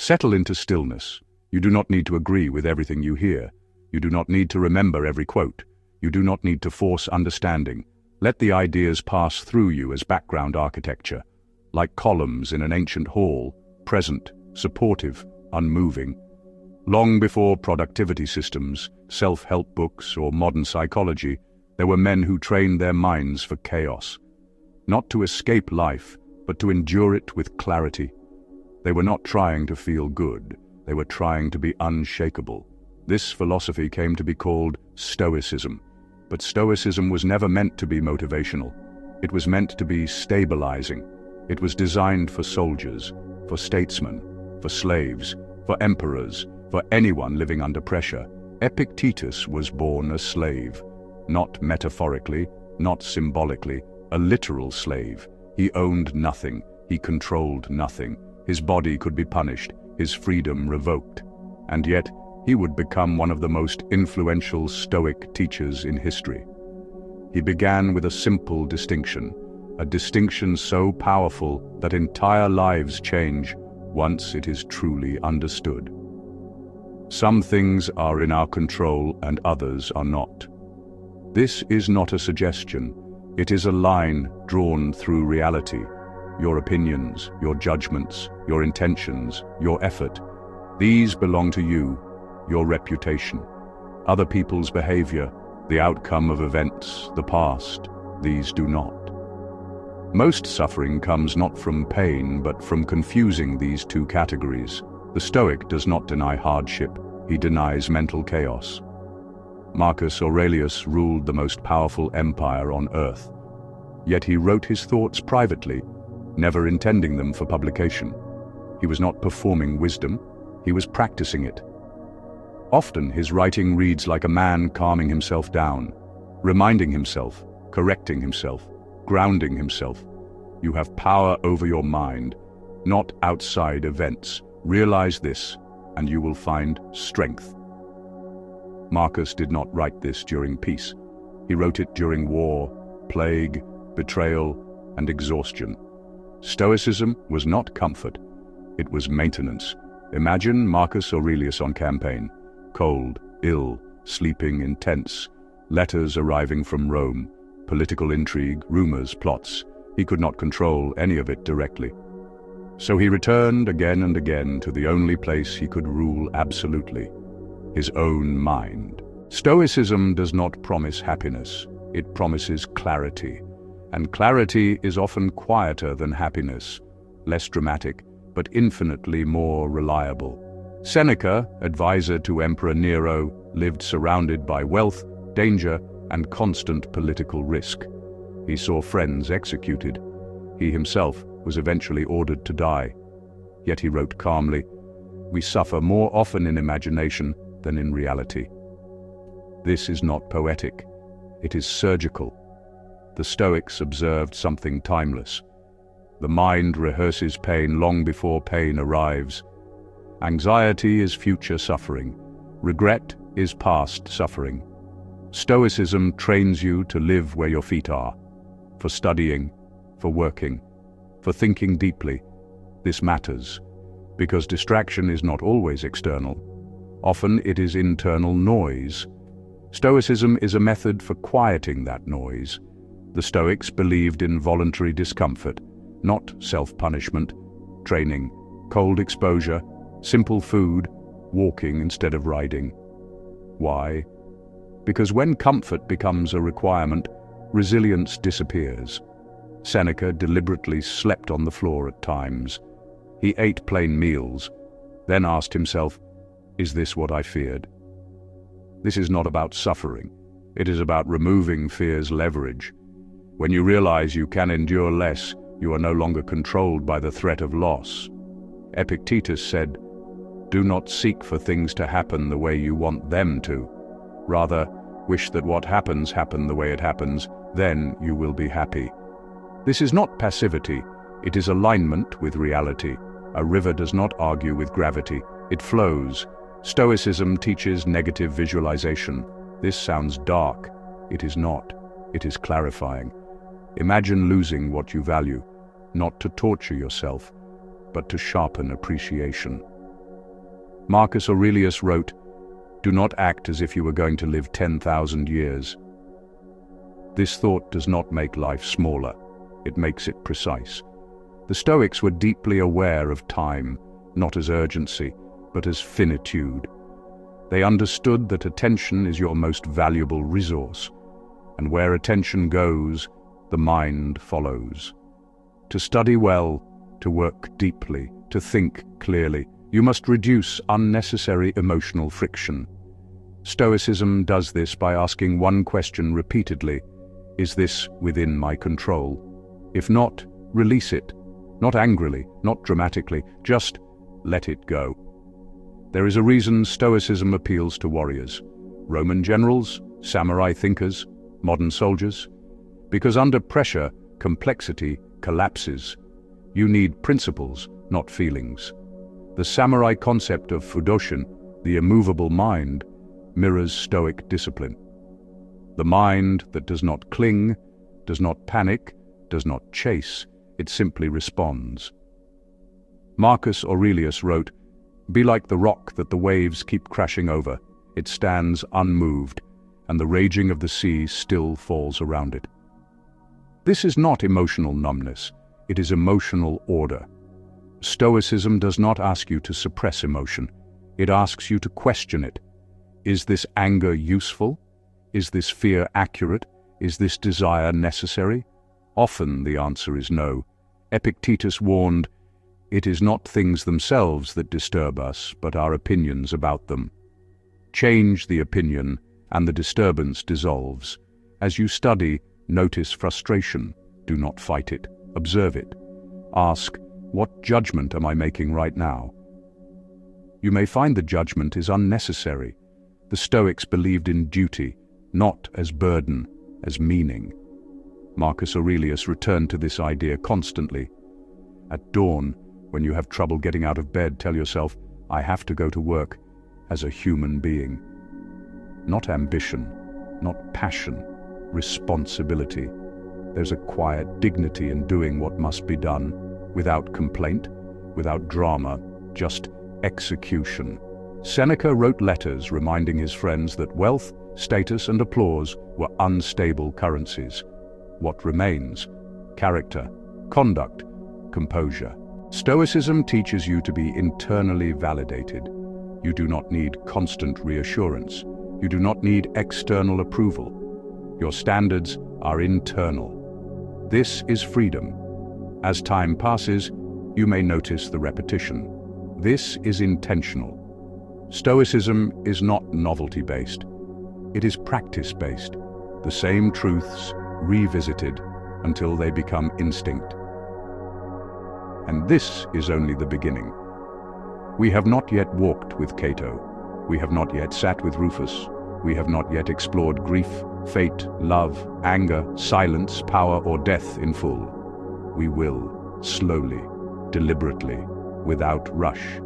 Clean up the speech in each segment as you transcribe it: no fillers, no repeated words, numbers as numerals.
Settle into stillness. You do not need to agree with everything you hear. You do not need to remember every quote. You do not need to force understanding. Let the ideas pass through you as background architecture, like columns in an ancient hall, present, supportive, unmoving. Long before productivity systems, self-help books, or modern psychology, there were men who trained their minds for chaos. Not to escape life, but to endure it with clarity. They were not trying to feel good. They were trying to be unshakable. This philosophy came to be called Stoicism. But Stoicism was never meant to be motivational. It was meant to be stabilizing. It was designed for soldiers, for statesmen, for slaves, for emperors, for anyone living under pressure. Epictetus was born a slave. Not metaphorically, not symbolically, a literal slave. He owned nothing. He controlled nothing. His body could be punished, his freedom revoked. And yet, he would become one of the most influential Stoic teachers in history. He began with a simple distinction, a distinction so powerful that entire lives change once it is truly understood. Some things are in our control and others are not. This is not a suggestion. It is a line drawn through reality. Your opinions, your judgments, your intentions, your effort. These belong to you, your reputation. Other people's behavior, the outcome of events, the past, these do not. Most suffering comes not from pain, but from confusing these two categories. The Stoic does not deny hardship, he denies mental chaos. Marcus Aurelius ruled the most powerful empire on earth. Yet he wrote his thoughts privately, never intending them for publication. He was not performing wisdom, he was practicing it. Often his writing reads like a man calming himself down, reminding himself, correcting himself, grounding himself. You have power over your mind, not outside events. Realize this, and you will find strength. Marcus did not write this during peace. He wrote it during war, plague, betrayal, and exhaustion. Stoicism was not comfort, it was maintenance. Imagine Marcus Aurelius on campaign, cold, ill, sleeping in tents, letters arriving from Rome, political intrigue, rumors, plots. He could not control any of it directly. So he returned again and again to the only place he could rule absolutely, his own mind. Stoicism does not promise happiness, it promises clarity. And clarity is often quieter than happiness, less dramatic, but infinitely more reliable. Seneca, advisor to Emperor Nero, lived surrounded by wealth, danger, and constant political risk. He saw friends executed. He himself was eventually ordered to die. Yet he wrote calmly, "We suffer more often in imagination than in reality." This is not poetic, it is surgical. The Stoics observed something timeless. The mind rehearses pain long before pain arrives. Anxiety is future suffering. Regret is past suffering. Stoicism trains you to live where your feet are, for studying, for working, for thinking deeply. This matters, because distraction is not always external. Often it is internal noise. Stoicism is a method for quieting that noise. The Stoics believed in voluntary discomfort, not self-punishment, training, cold exposure, simple food, walking instead of riding. Why? Because when comfort becomes a requirement, resilience disappears. Seneca deliberately slept on the floor at times. He ate plain meals, then asked himself, "Is this what I feared?" This is not about suffering. It is about removing fear's leverage. When you realize you can endure less, you are no longer controlled by the threat of loss. Epictetus said, "Do not seek for things to happen the way you want them to. Rather, wish that what happens happen the way it happens, then you will be happy." This is not passivity, it is alignment with reality. A river does not argue with gravity, it flows. Stoicism teaches negative visualization. This sounds dark. It is not. It is clarifying. Imagine losing what you value, not to torture yourself, but to sharpen appreciation. Marcus Aurelius wrote, "Do not act as if you were going to live 10,000 years." This thought does not make life smaller, it makes it precise. The Stoics were deeply aware of time, not as urgency, but as finitude. They understood that attention is your most valuable resource, and where attention goes, the mind follows. To study well, to work deeply, to think clearly, you must reduce unnecessary emotional friction. Stoicism does this by asking one question repeatedly: is this within my control? If not, release it. Not angrily, not dramatically, just let it go. There is a reason Stoicism appeals to warriors, Roman generals, samurai thinkers, modern soldiers. Because under pressure, complexity collapses. You need principles, not feelings. The samurai concept of fudoshin, the immovable mind, mirrors Stoic discipline. The mind that does not cling, does not panic, does not chase, it simply responds. Marcus Aurelius wrote, "Be like the rock that the waves keep crashing over. It stands unmoved, and the raging of the sea still falls around it." This is not emotional numbness, it is emotional order. Stoicism does not ask you to suppress emotion, it asks you to question it. Is this anger useful? Is this fear accurate? Is this desire necessary? Often the answer is no. Epictetus warned, "It is not things themselves that disturb us, but our opinions about them." Change the opinion, and the disturbance dissolves. As you study, notice frustration. Do not fight it. Observe it. Ask, what judgment am I making right now? You may find the judgment is unnecessary. The Stoics believed in duty, not as burden, as meaning. Marcus Aurelius returned to this idea constantly. At dawn, when you have trouble getting out of bed, tell yourself, "I have to go to work as a human being." Not ambition, not passion, responsibility. There's a quiet dignity in doing what must be done, without complaint, without drama, just execution. Seneca wrote letters reminding his friends that wealth, status, and applause were unstable currencies. What remains? Character, conduct, composure. Stoicism teaches you to be internally validated. You do not need constant reassurance. You do not need external approval. Your standards are internal. This is freedom. As time passes, you may notice the repetition. This is intentional. Stoicism is not novelty-based. It is practice-based. The same truths revisited until they become instinct. And this is only the beginning. We have not yet walked with Cato. We have not yet sat with Rufus. We have not yet explored grief, fate, love, anger, silence, power, or death in full. We will, slowly, deliberately, without rush.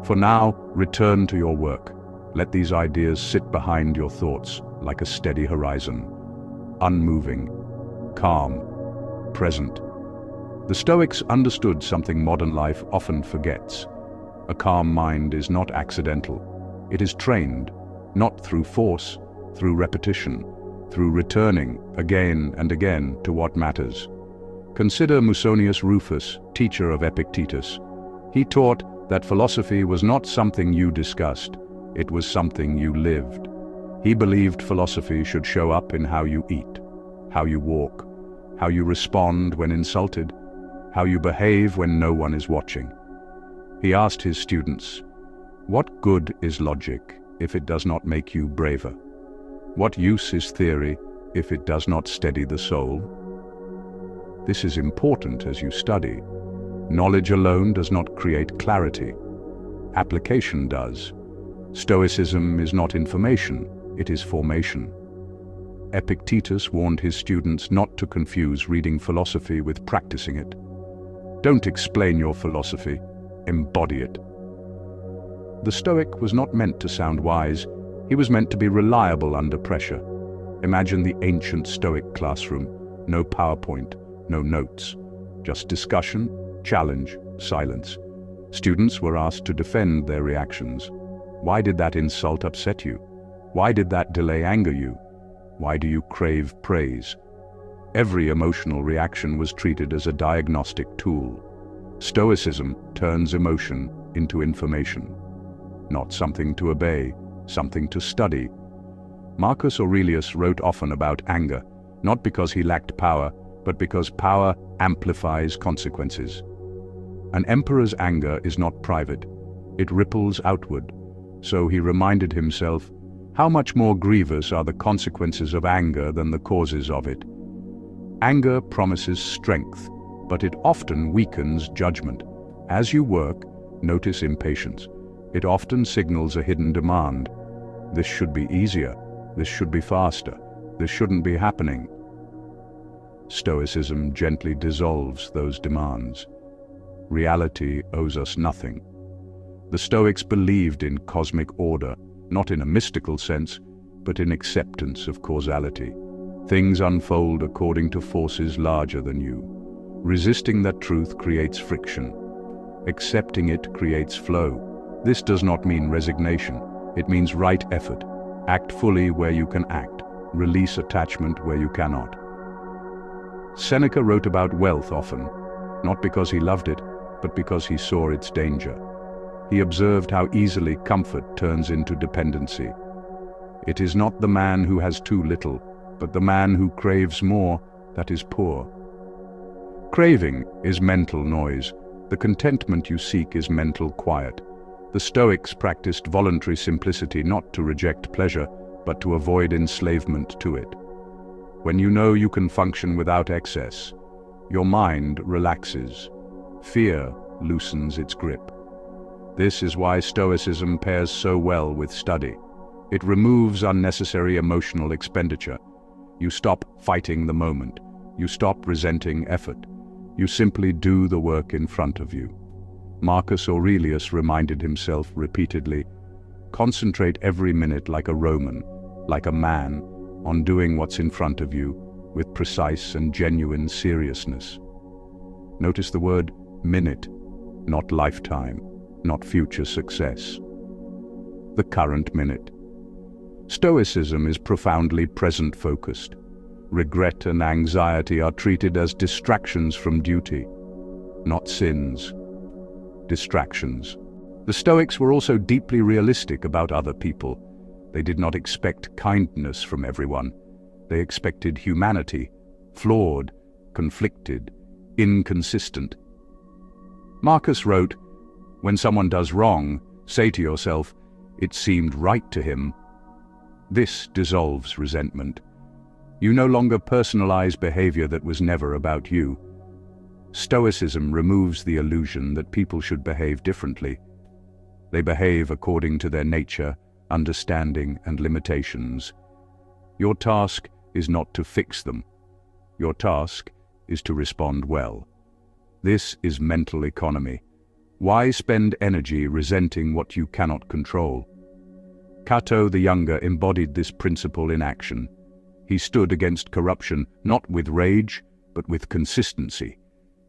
For now, return to your work. Let these ideas sit behind your thoughts like a steady horizon. Unmoving, calm, present. The Stoics understood something modern life often forgets. A calm mind is not accidental. It is trained, not through force, through repetition, through returning again and again to what matters. Consider Musonius Rufus, teacher of Epictetus. He taught that philosophy was not something you discussed, it was something you lived. He believed philosophy should show up in how you eat, how you walk, how you respond when insulted, how you behave when no one is watching. He asked his students, "What good is logic if it does not make you braver? What use is theory if it does not steady the soul?" This is important as you study. Knowledge alone does not create clarity. Application does. Stoicism is not information, it is formation. Epictetus warned his students not to confuse reading philosophy with practicing it. Don't explain your philosophy, embody it. The Stoic was not meant to sound wise, he was meant to be reliable under pressure. Imagine the ancient Stoic classroom, no PowerPoint, no notes, just discussion, challenge, silence. Students were asked to defend their reactions. Why did that insult upset you? Why did that delay anger you? Why do you crave praise? Every emotional reaction was treated as a diagnostic tool. Stoicism turns emotion into information. Not something to obey, something to study. Marcus Aurelius wrote often about anger, not because he lacked power, but because power amplifies consequences. An emperor's anger is not private, it ripples outward. So he reminded himself, how much more grievous are the consequences of anger than the causes of it? Anger promises strength, but it often weakens judgment. As you work, notice impatience. It often signals a hidden demand. This should be easier. This should be faster. This shouldn't be happening. Stoicism gently dissolves those demands. Reality owes us nothing. The Stoics believed in cosmic order, not in a mystical sense, but in acceptance of causality. Things unfold according to forces larger than you. Resisting that truth creates friction. Accepting it creates flow. This does not mean resignation. It means right effort. Act fully where you can act. Release attachment where you cannot. Seneca wrote about wealth often, not because he loved it, but because he saw its danger. He observed how easily comfort turns into dependency. It is not the man who has too little, but the man who craves more that is poor. Craving is mental noise. The contentment you seek is mental quiet. The Stoics practiced voluntary simplicity not to reject pleasure, but to avoid enslavement to it. When you know you can function without excess, your mind relaxes. Fear loosens its grip. This is why Stoicism pairs so well with study. It removes unnecessary emotional expenditure. You stop fighting the moment. You stop resenting effort. You simply do the work in front of you. Marcus Aurelius reminded himself repeatedly, concentrate every minute like a Roman, like a man, on doing what's in front of you with precise and genuine seriousness. Notice the word minute, not lifetime, not future success. The current minute. Stoicism is profoundly present-focused. Regret and anxiety are treated as distractions from duty, not sins. Distractions. The Stoics were also deeply realistic about other people. They did not expect kindness from everyone. They expected humanity, flawed, conflicted, inconsistent. Marcus wrote, when someone does wrong, say to yourself, it seemed right to him. This dissolves resentment. You no longer personalize behavior that was never about you. Stoicism removes the illusion that people should behave differently. They behave according to their nature, understanding, and limitations. Your task is not to fix them. Your task is to respond well. This is mental economy. Why spend energy resenting what you cannot control? Cato the Younger embodied this principle in action. He stood against corruption not with rage, but with consistency.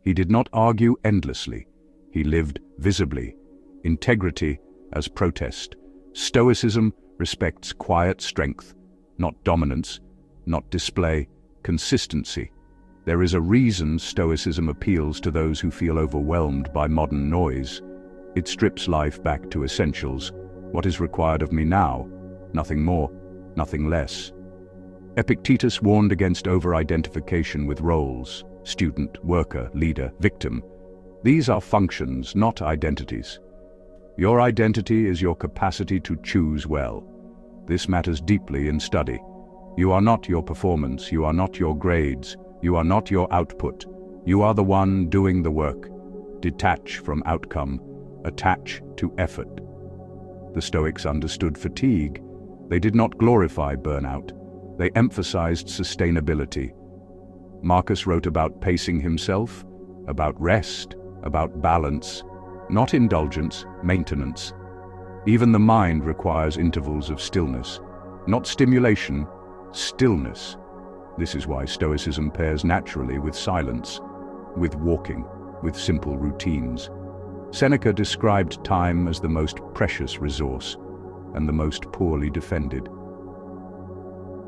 He did not argue endlessly. He lived visibly. Integrity as protest. Stoicism respects quiet strength, not dominance, not display, consistency. There is a reason Stoicism appeals to those who feel overwhelmed by modern noise. It strips life back to essentials. What is required of me now? Nothing more, nothing less. Epictetus warned against over-identification with roles: student, worker, leader, victim. These are functions, not identities. Your identity is your capacity to choose well. This matters deeply in study. You are not your performance, you are not your grades, you are not your output. You are the one doing the work. Detach from outcome, attach to effort. The Stoics understood fatigue. They did not glorify burnout. They emphasized sustainability. Marcus wrote about pacing himself, about rest, about balance, not indulgence, maintenance. Even the mind requires intervals of stillness, not stimulation, stillness. This is why Stoicism pairs naturally with silence, with walking, with simple routines. Seneca described time as the most precious resource and the most poorly defended.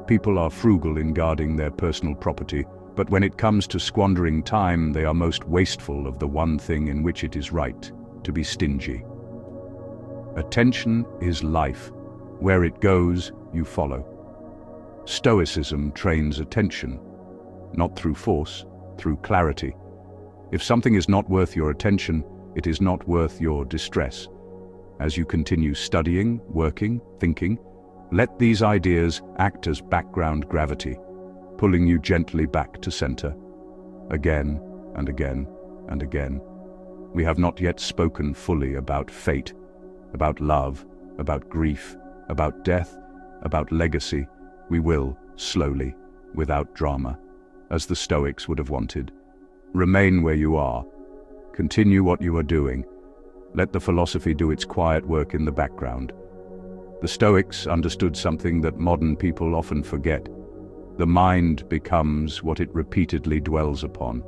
People are frugal in guarding their personal property, but when it comes to squandering time, they are most wasteful of the one thing in which it is right to be stingy. Attention is life. Where it goes, you follow. Stoicism trains attention, not through force, through clarity. If something is not worth your attention, it is not worth your distress. As you continue studying, working, thinking, let these ideas act as background gravity, pulling you gently back to center. Again and again and again. We have not yet spoken fully about fate, about love, about grief, about death, about legacy. We will, slowly, without drama, as the Stoics would have wanted. Remain where you are. Continue what you are doing. Let the philosophy do its quiet work in the background. The Stoics understood something that modern people often forget. The mind becomes what it repeatedly dwells upon.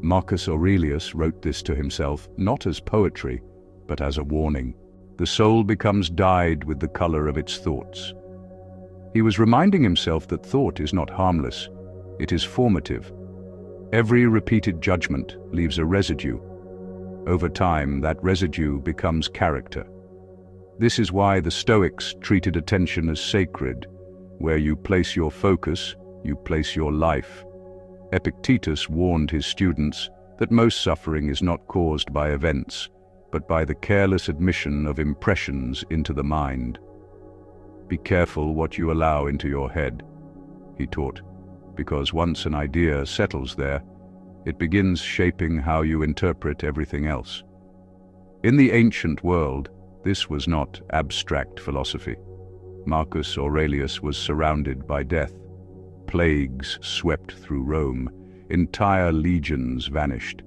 Marcus Aurelius wrote this to himself, not as poetry, but as a warning. The soul becomes dyed with the color of its thoughts. He was reminding himself that thought is not harmless, it is formative. Every repeated judgment leaves a residue. Over time, that residue becomes character. This is why the Stoics treated attention as sacred. Where you place your focus, you place your life. Epictetus warned his students that most suffering is not caused by events, but by the careless admission of impressions into the mind. Be careful what you allow into your head, he taught, because once an idea settles there, it begins shaping how you interpret everything else. In the ancient world, this was not abstract philosophy. Marcus Aurelius was surrounded by death. Plagues swept through Rome. Entire legions vanished.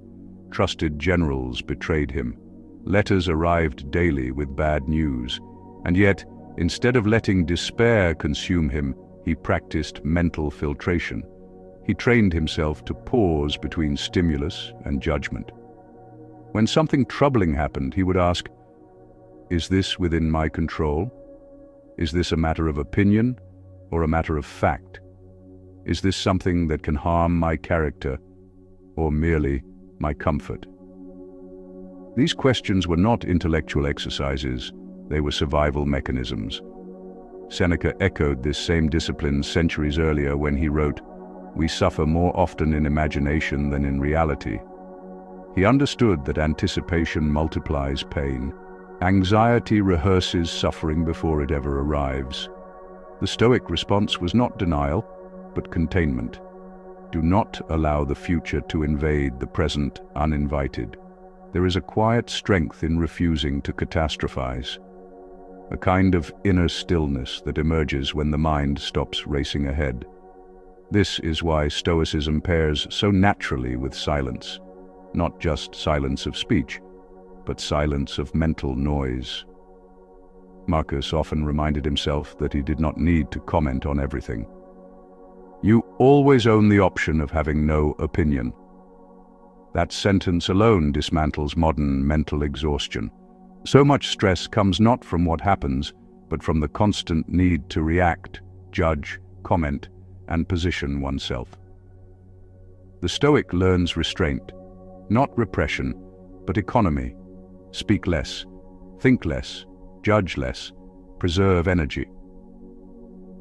Trusted generals betrayed him. Letters arrived daily with bad news. And yet, instead of letting despair consume him, he practiced mental filtration. He trained himself to pause between stimulus and judgment. When something troubling happened, he would ask, "Is this within my control? Is this a matter of opinion or a matter of fact? Is this something that can harm my character or merely my comfort?" These questions were not intellectual exercises, they were survival mechanisms. Seneca echoed this same discipline centuries earlier when he wrote, "We suffer more often in imagination than in reality." He understood that anticipation multiplies pain. Anxiety rehearses suffering before it ever arrives. The Stoic response was not denial, but containment. Do not allow the future to invade the present uninvited. There is a quiet strength in refusing to catastrophize, a kind of inner stillness that emerges when the mind stops racing ahead. This is why Stoicism pairs so naturally with silence, not just silence of speech, but silence of mental noise. Marcus often reminded himself that he did not need to comment on everything. You always own the option of having no opinion. That sentence alone dismantles modern mental exhaustion. So much stress comes not from what happens, but from the constant need to react, judge, comment, and position oneself. The Stoic learns restraint, not repression, but economy. Speak less, think less, judge less, preserve energy.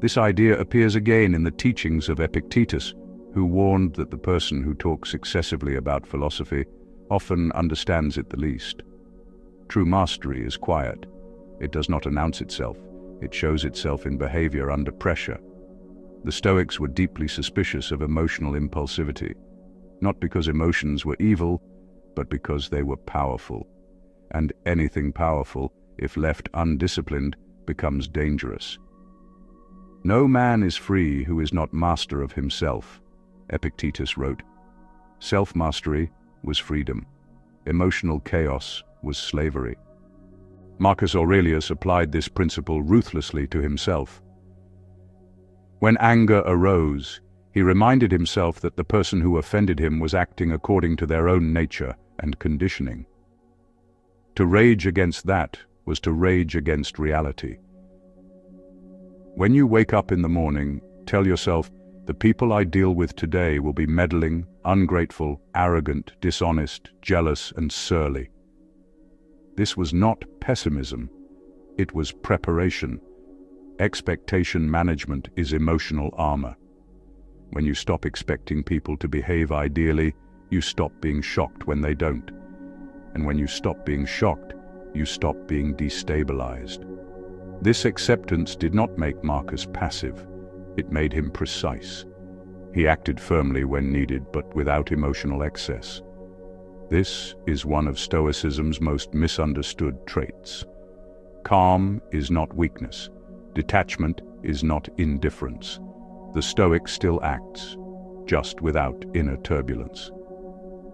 This idea appears again in the teachings of Epictetus, who warned that the person who talks excessively about philosophy often understands it the least. True mastery is quiet. It does not announce itself. It shows itself in behavior under pressure. The Stoics were deeply suspicious of emotional impulsivity, not because emotions were evil, but because they were powerful. And anything powerful, if left undisciplined, becomes dangerous. No man is free who is not master of himself, Epictetus wrote. Self-mastery was freedom. Emotional chaos was slavery. Marcus Aurelius applied this principle ruthlessly to himself. When anger arose, he reminded himself that the person who offended him was acting according to their own nature and conditioning. To rage against that was to rage against reality. When you wake up in the morning, tell yourself, the people I deal with today will be meddling, ungrateful, arrogant, dishonest, jealous, and surly. This was not pessimism. It was preparation. Expectation management is emotional armor. When you stop expecting people to behave ideally, you stop being shocked when they don't. And when you stop being shocked, you stop being destabilized. This acceptance did not make Marcus passive. It made him precise. He acted firmly when needed, but without emotional excess. This is one of Stoicism's most misunderstood traits. Calm is not weakness. Detachment is not indifference. The Stoic still acts, just without inner turbulence.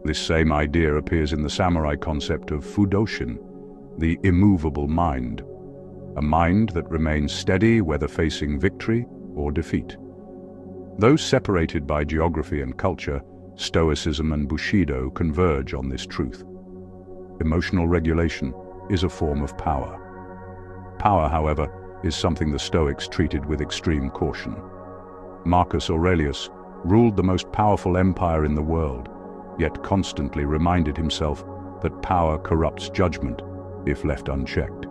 This same idea appears in the samurai concept of fudoshin, the immovable mind, a mind that remains steady whether facing victory or defeat. Though separated by geography and culture, Stoicism and Bushido converge on this truth. Emotional regulation is a form of power. Power, however, is something the Stoics treated with extreme caution. Marcus Aurelius ruled the most powerful empire in the world, yet constantly reminded himself that power corrupts judgment if left unchecked.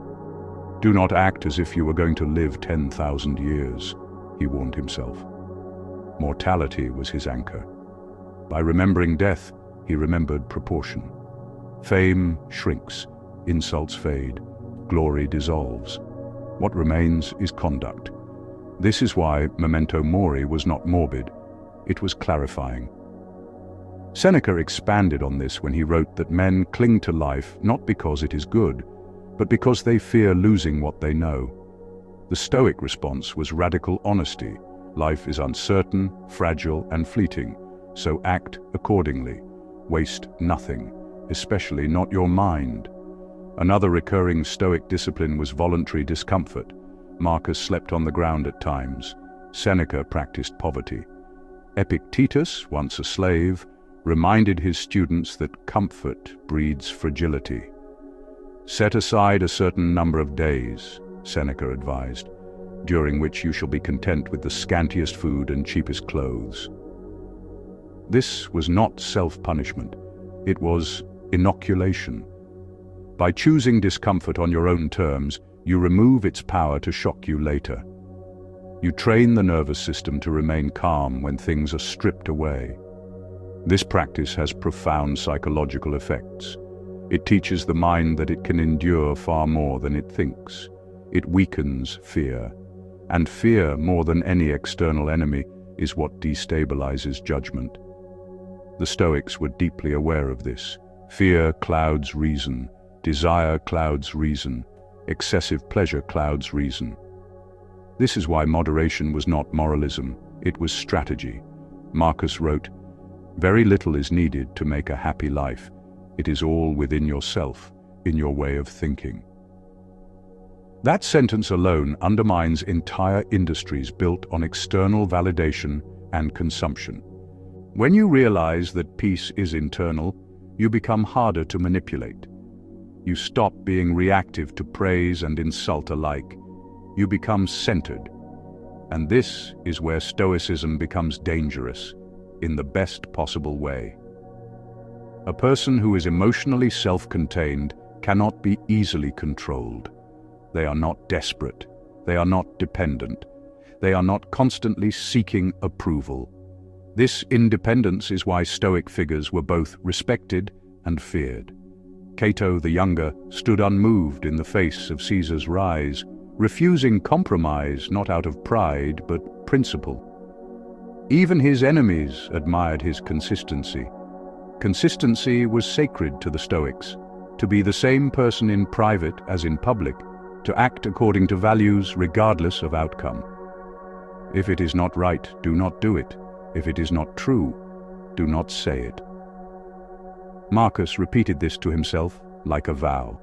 Do not act as if you were going to live 10,000 years, he warned himself. Mortality was his anchor. By remembering death, he remembered proportion. Fame shrinks, insults fade, glory dissolves. What remains is conduct. This is why memento mori was not morbid, it was clarifying. Seneca expanded on this when he wrote that men cling to life not because it is good, but because they fear losing what they know. The Stoic response was radical honesty. Life is uncertain, fragile, and fleeting, so act accordingly. Waste nothing, especially not your mind. Another recurring Stoic discipline was voluntary discomfort. Marcus slept on the ground at times. Seneca practiced poverty. Epictetus, once a slave, reminded his students that comfort breeds fragility. Set aside a certain number of days, Seneca advised, during which you shall be content with the scantiest food and cheapest clothes. This was not self-punishment, it was inoculation. By choosing discomfort on your own terms, you remove its power to shock you later. You train the nervous system to remain calm when things are stripped away. This practice has profound psychological effects. It teaches the mind that it can endure far more than it thinks. It weakens fear. And fear, more than any external enemy, is what destabilizes judgment. The Stoics were deeply aware of this. Fear clouds reason. Desire clouds reason. Excessive pleasure clouds reason. This is why moderation was not moralism, it was strategy. Marcus wrote, "Very little is needed to make a happy life. It is all within yourself, in your way of thinking." That sentence alone undermines entire industries built on external validation and consumption. When you realize that peace is internal, you become harder to manipulate. You stop being reactive to praise and insult alike. You become centered. And this is where Stoicism becomes dangerous, in the best possible way. A person who is emotionally self-contained cannot be easily controlled. They are not desperate. They are not dependent. They are not constantly seeking approval. This independence is why Stoic figures were both respected and feared. Cato the Younger stood unmoved in the face of Caesar's rise, refusing compromise not out of pride but principle. Even his enemies admired his consistency. Consistency was sacred to the Stoics. To be the same person in private as in public, to act according to values regardless of outcome. If it is not right, do not do it. If it is not true, do not say it. Marcus repeated this to himself like a vow.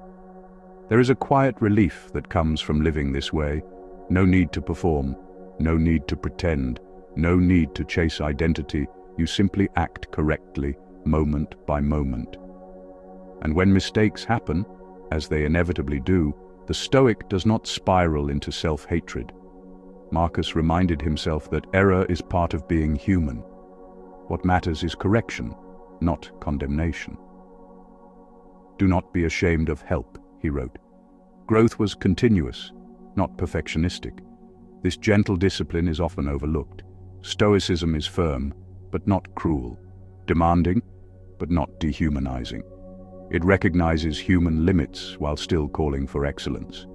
There is a quiet relief that comes from living this way. No need to perform, no need to pretend, no need to chase identity. You simply act correctly, moment by moment. And when mistakes happen, as they inevitably do, the Stoic does not spiral into self-hatred. Marcus reminded himself that error is part of being human. What matters is correction, not condemnation. "Do not be ashamed of help," he wrote. Growth was continuous, not perfectionistic. This gentle discipline is often overlooked. Stoicism is firm, but not cruel, demanding, but not dehumanizing. It recognizes human limits while still calling for excellence.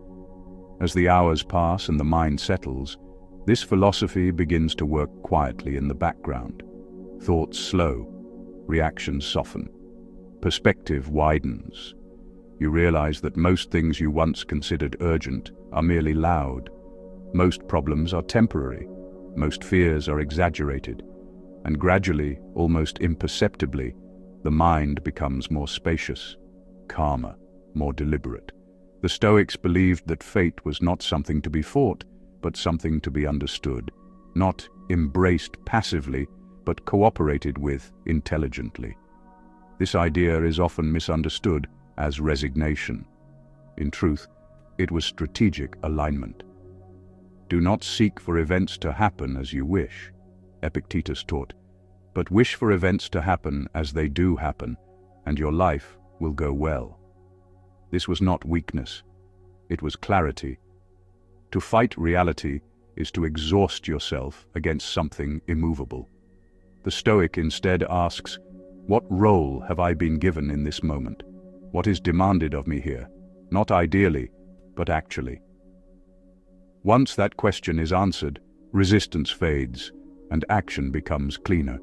As the hours pass and the mind settles, this philosophy begins to work quietly in the background. Thoughts slow, reactions soften, perspective widens. You realize that most things you once considered urgent are merely loud. Most problems are temporary, most fears are exaggerated, and gradually, almost imperceptibly, the mind becomes more spacious, calmer, more deliberate. The Stoics believed that fate was not something to be fought, but something to be understood, not embraced passively, but cooperated with intelligently. This idea is often misunderstood as resignation. In truth, it was strategic alignment. "Do not seek for events to happen as you wish," Epictetus taught, "but wish for events to happen as they do happen, and your life will go well." This was not weakness, it was clarity. To fight reality is to exhaust yourself against something immovable. The Stoic instead asks, "What role have I been given in this moment? What is demanded of me here? Not ideally, but actually." Once that question is answered, resistance fades, and action becomes cleaner.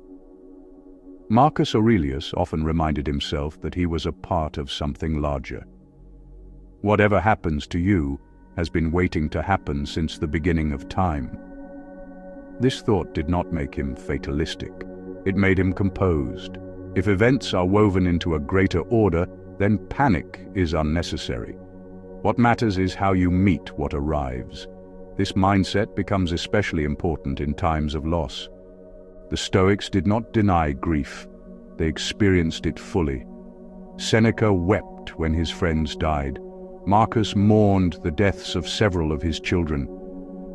Marcus Aurelius often reminded himself that he was a part of something larger. Whatever happens to you has been waiting to happen since the beginning of time. This thought did not make him fatalistic. It made him composed. If events are woven into a greater order, then panic is unnecessary. What matters is how you meet what arrives. This mindset becomes especially important in times of loss. The Stoics did not deny grief. They experienced it fully. Seneca wept when his friends died. Marcus mourned the deaths of several of his children,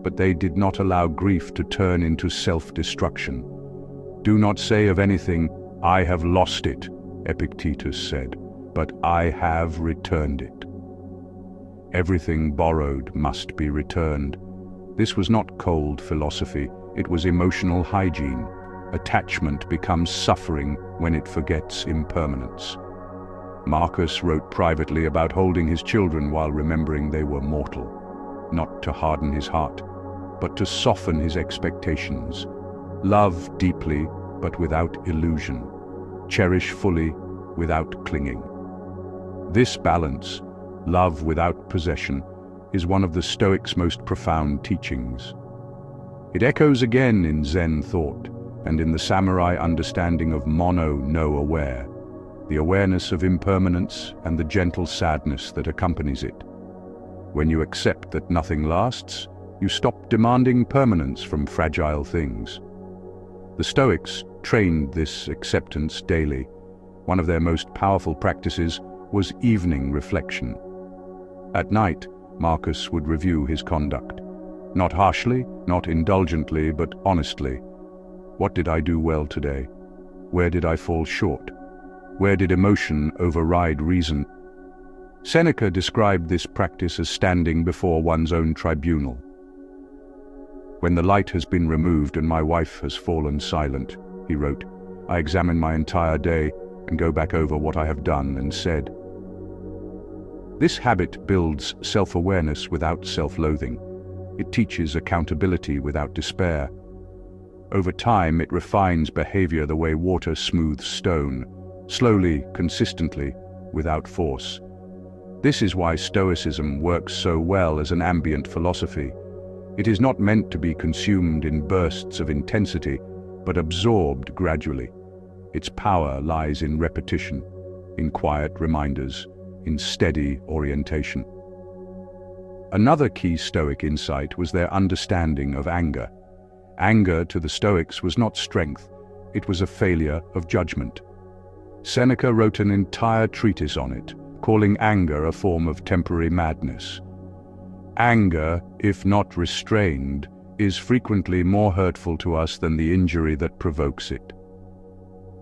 but they did not allow grief to turn into self-destruction. "Do not say of anything, 'I have lost it,'" Epictetus said, "but I have returned it." Everything borrowed must be returned. This was not cold philosophy, it was emotional hygiene. Attachment becomes suffering when it forgets impermanence. Marcus wrote privately about holding his children while remembering they were mortal, not to harden his heart, but to soften his expectations. Love deeply, but without illusion. Cherish fully, without clinging. This balance, love without possession, is one of the Stoics' most profound teachings. It echoes again in Zen thought and in the samurai understanding of mono no aware, the awareness of impermanence and the gentle sadness that accompanies it. When you accept that nothing lasts, you stop demanding permanence from fragile things. The Stoics trained this acceptance daily. One of their most powerful practices was evening reflection. At night, Marcus would review his conduct. Not harshly, not indulgently, but honestly. What did I do well today? Where did I fall short? Where did emotion override reason? Seneca described this practice as standing before one's own tribunal. "When the light has been removed and my wife has fallen silent," he wrote, "I examine my entire day and go back over what I have done and said." This habit builds self-awareness without self-loathing. It teaches accountability without despair. Over time, it refines behavior the way water smooths stone, slowly, consistently, without force. This is why Stoicism works so well as an ambient philosophy. It is not meant to be consumed in bursts of intensity, but absorbed gradually. Its power lies in repetition, in quiet reminders, in steady orientation. Another key Stoic insight was their understanding of anger. Anger to the Stoics was not strength, it was a failure of judgment. Seneca wrote an entire treatise on it, calling anger a form of temporary madness. Anger, if not restrained, is frequently more hurtful to us than the injury that provokes it.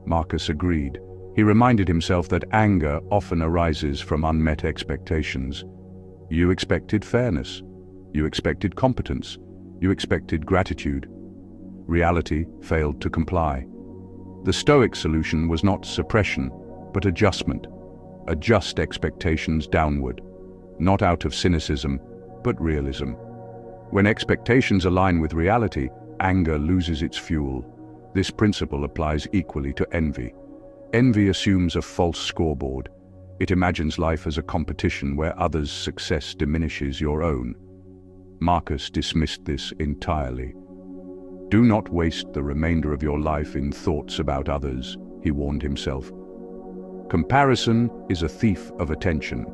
Marcus agreed. He reminded himself that anger often arises from unmet expectations. You expected fairness. You expected competence. You expected gratitude. Reality failed to comply. The Stoic solution was not suppression, but adjustment. Adjust expectations downward, not out of cynicism, but realism. When expectations align with reality, anger loses its fuel. This principle applies equally to envy. Envy assumes a false scoreboard. It imagines life as a competition where others' success diminishes your own. Marcus dismissed this entirely. Do not waste the remainder of your life in thoughts about others, he warned himself. Comparison is a thief of attention.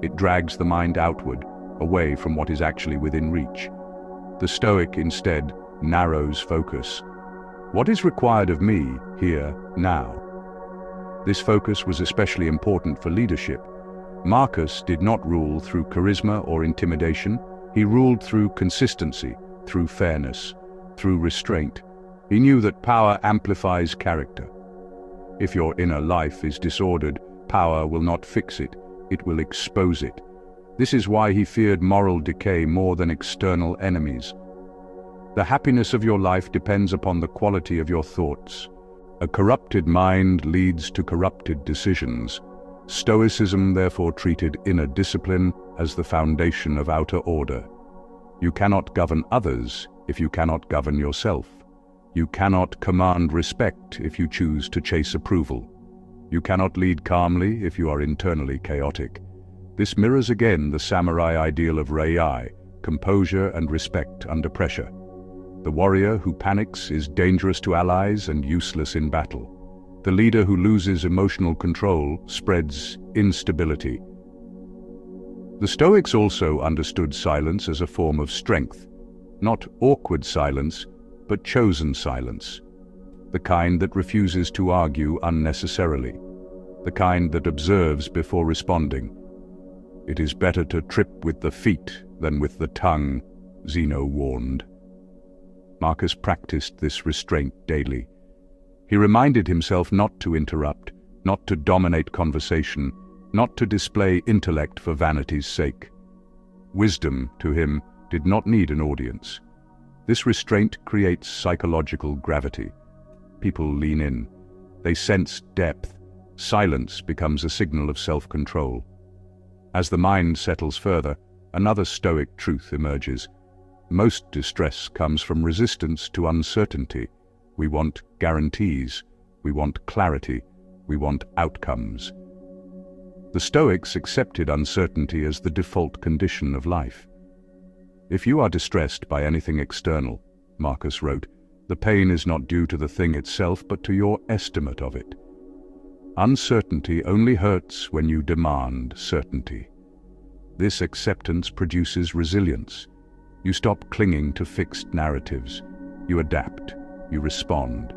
It drags the mind outward, away from what is actually within reach. The Stoic, instead, narrows focus. What is required of me, here, now? This focus was especially important for leadership. Marcus did not rule through charisma or intimidation. He ruled through consistency, through fairness, through restraint. He knew that power amplifies character. If your inner life is disordered, power will not fix it, it will expose it. This is why he feared moral decay more than external enemies. The happiness of your life depends upon the quality of your thoughts. A corrupted mind leads to corrupted decisions. Stoicism therefore treated inner discipline as the foundation of outer order. You cannot govern others if you cannot govern yourself. You cannot command respect if you choose to chase approval. You cannot lead calmly if you are internally chaotic. This mirrors again the samurai ideal of rei, composure and respect under pressure. The warrior who panics is dangerous to allies and useless in battle. The leader who loses emotional control spreads instability. The Stoics also understood silence as a form of strength, not awkward silence, but chosen silence, the kind that refuses to argue unnecessarily, the kind that observes before responding. It is better to trip with the feet than with the tongue, Zeno warned. Marcus practiced this restraint daily. He reminded himself not to interrupt, not to dominate conversation, not to display intellect for vanity's sake. Wisdom, to him, did not need an audience. This restraint creates psychological gravity. People lean in. They sense depth. Silence becomes a signal of self-control. As the mind settles further, another Stoic truth emerges. Most distress comes from resistance to uncertainty. We want guarantees. We want clarity. We want outcomes. The Stoics accepted uncertainty as the default condition of life. If you are distressed by anything external, Marcus wrote, the pain is not due to the thing itself but to your estimate of it. Uncertainty only hurts when you demand certainty. This acceptance produces resilience. You stop clinging to fixed narratives. You adapt. You respond.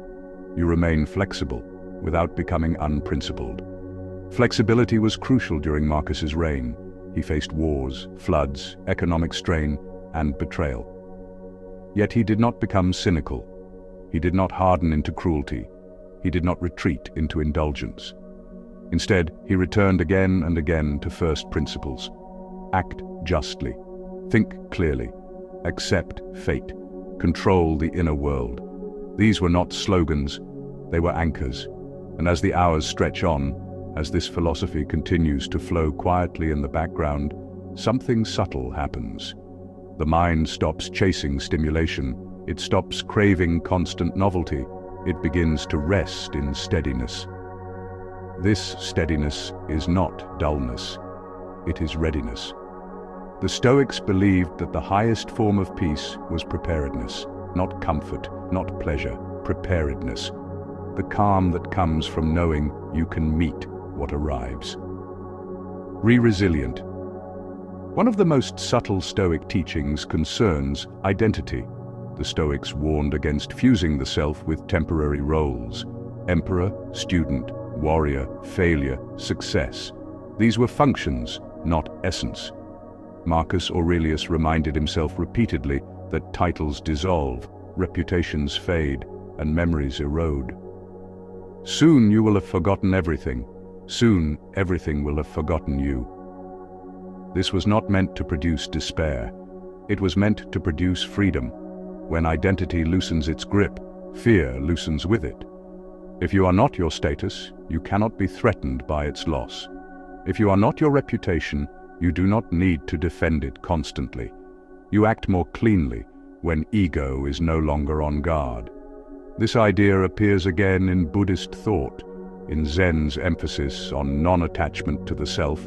You remain flexible without becoming unprincipled. Flexibility was crucial during Marcus's reign. He faced wars, floods, economic strain, and betrayal. Yet he did not become cynical. He did not harden into cruelty. He did not retreat into indulgence. Instead, he returned again and again to first principles. Act justly. Think clearly. Accept fate. Control the inner world. These were not slogans, they were anchors. And as the hours stretch on, as this philosophy continues to flow quietly in the background, something subtle happens. The mind stops chasing stimulation. It stops craving constant novelty. It begins to rest in steadiness. This steadiness is not dullness. It is readiness. The Stoics believed that the highest form of peace was preparedness, not comfort, not pleasure, preparedness. The calm that comes from knowing you can meet what arrives. Resilient. One of the most subtle Stoic teachings concerns identity. The Stoics warned against fusing the self with temporary roles: emperor, student, warrior, failure, success. These were functions, not essence. Marcus Aurelius reminded himself repeatedly that titles dissolve, reputations fade, and memories erode. Soon you will have forgotten everything. Soon everything will have forgotten you. This was not meant to produce despair. It was meant to produce freedom. When identity loosens its grip, fear loosens with it. If you are not your status, you cannot be threatened by its loss. If you are not your reputation, you do not need to defend it constantly. You act more cleanly when ego is no longer on guard. This idea appears again in Buddhist thought, in Zen's emphasis on non-attachment to the self,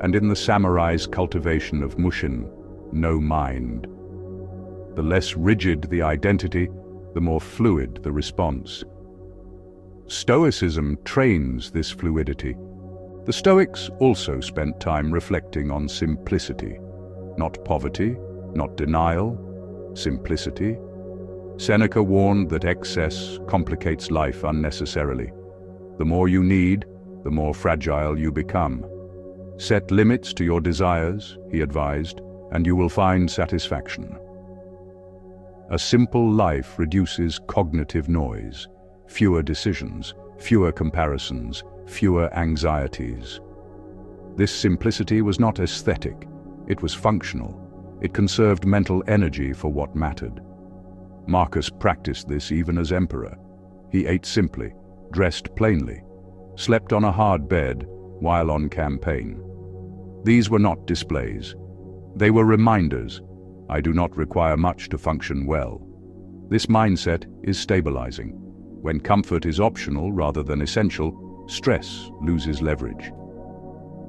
and in the samurai's cultivation of mushin, no mind. The less rigid the identity, the more fluid the response. Stoicism trains this fluidity. The Stoics also spent time reflecting on simplicity. Not poverty, not denial, simplicity. Seneca warned that excess complicates life unnecessarily. The more you need, the more fragile you become. Set limits to your desires, he advised, and you will find satisfaction. A simple life reduces cognitive noise, fewer decisions, fewer comparisons, fewer anxieties. This simplicity was not aesthetic, it was functional. It conserved mental energy for what mattered. Marcus practiced this even as emperor. He ate simply, dressed plainly, slept on a hard bed while on campaign. These were not displays. They were reminders. I do not require much to function well. This mindset is stabilizing. When comfort is optional rather than essential, stress loses leverage.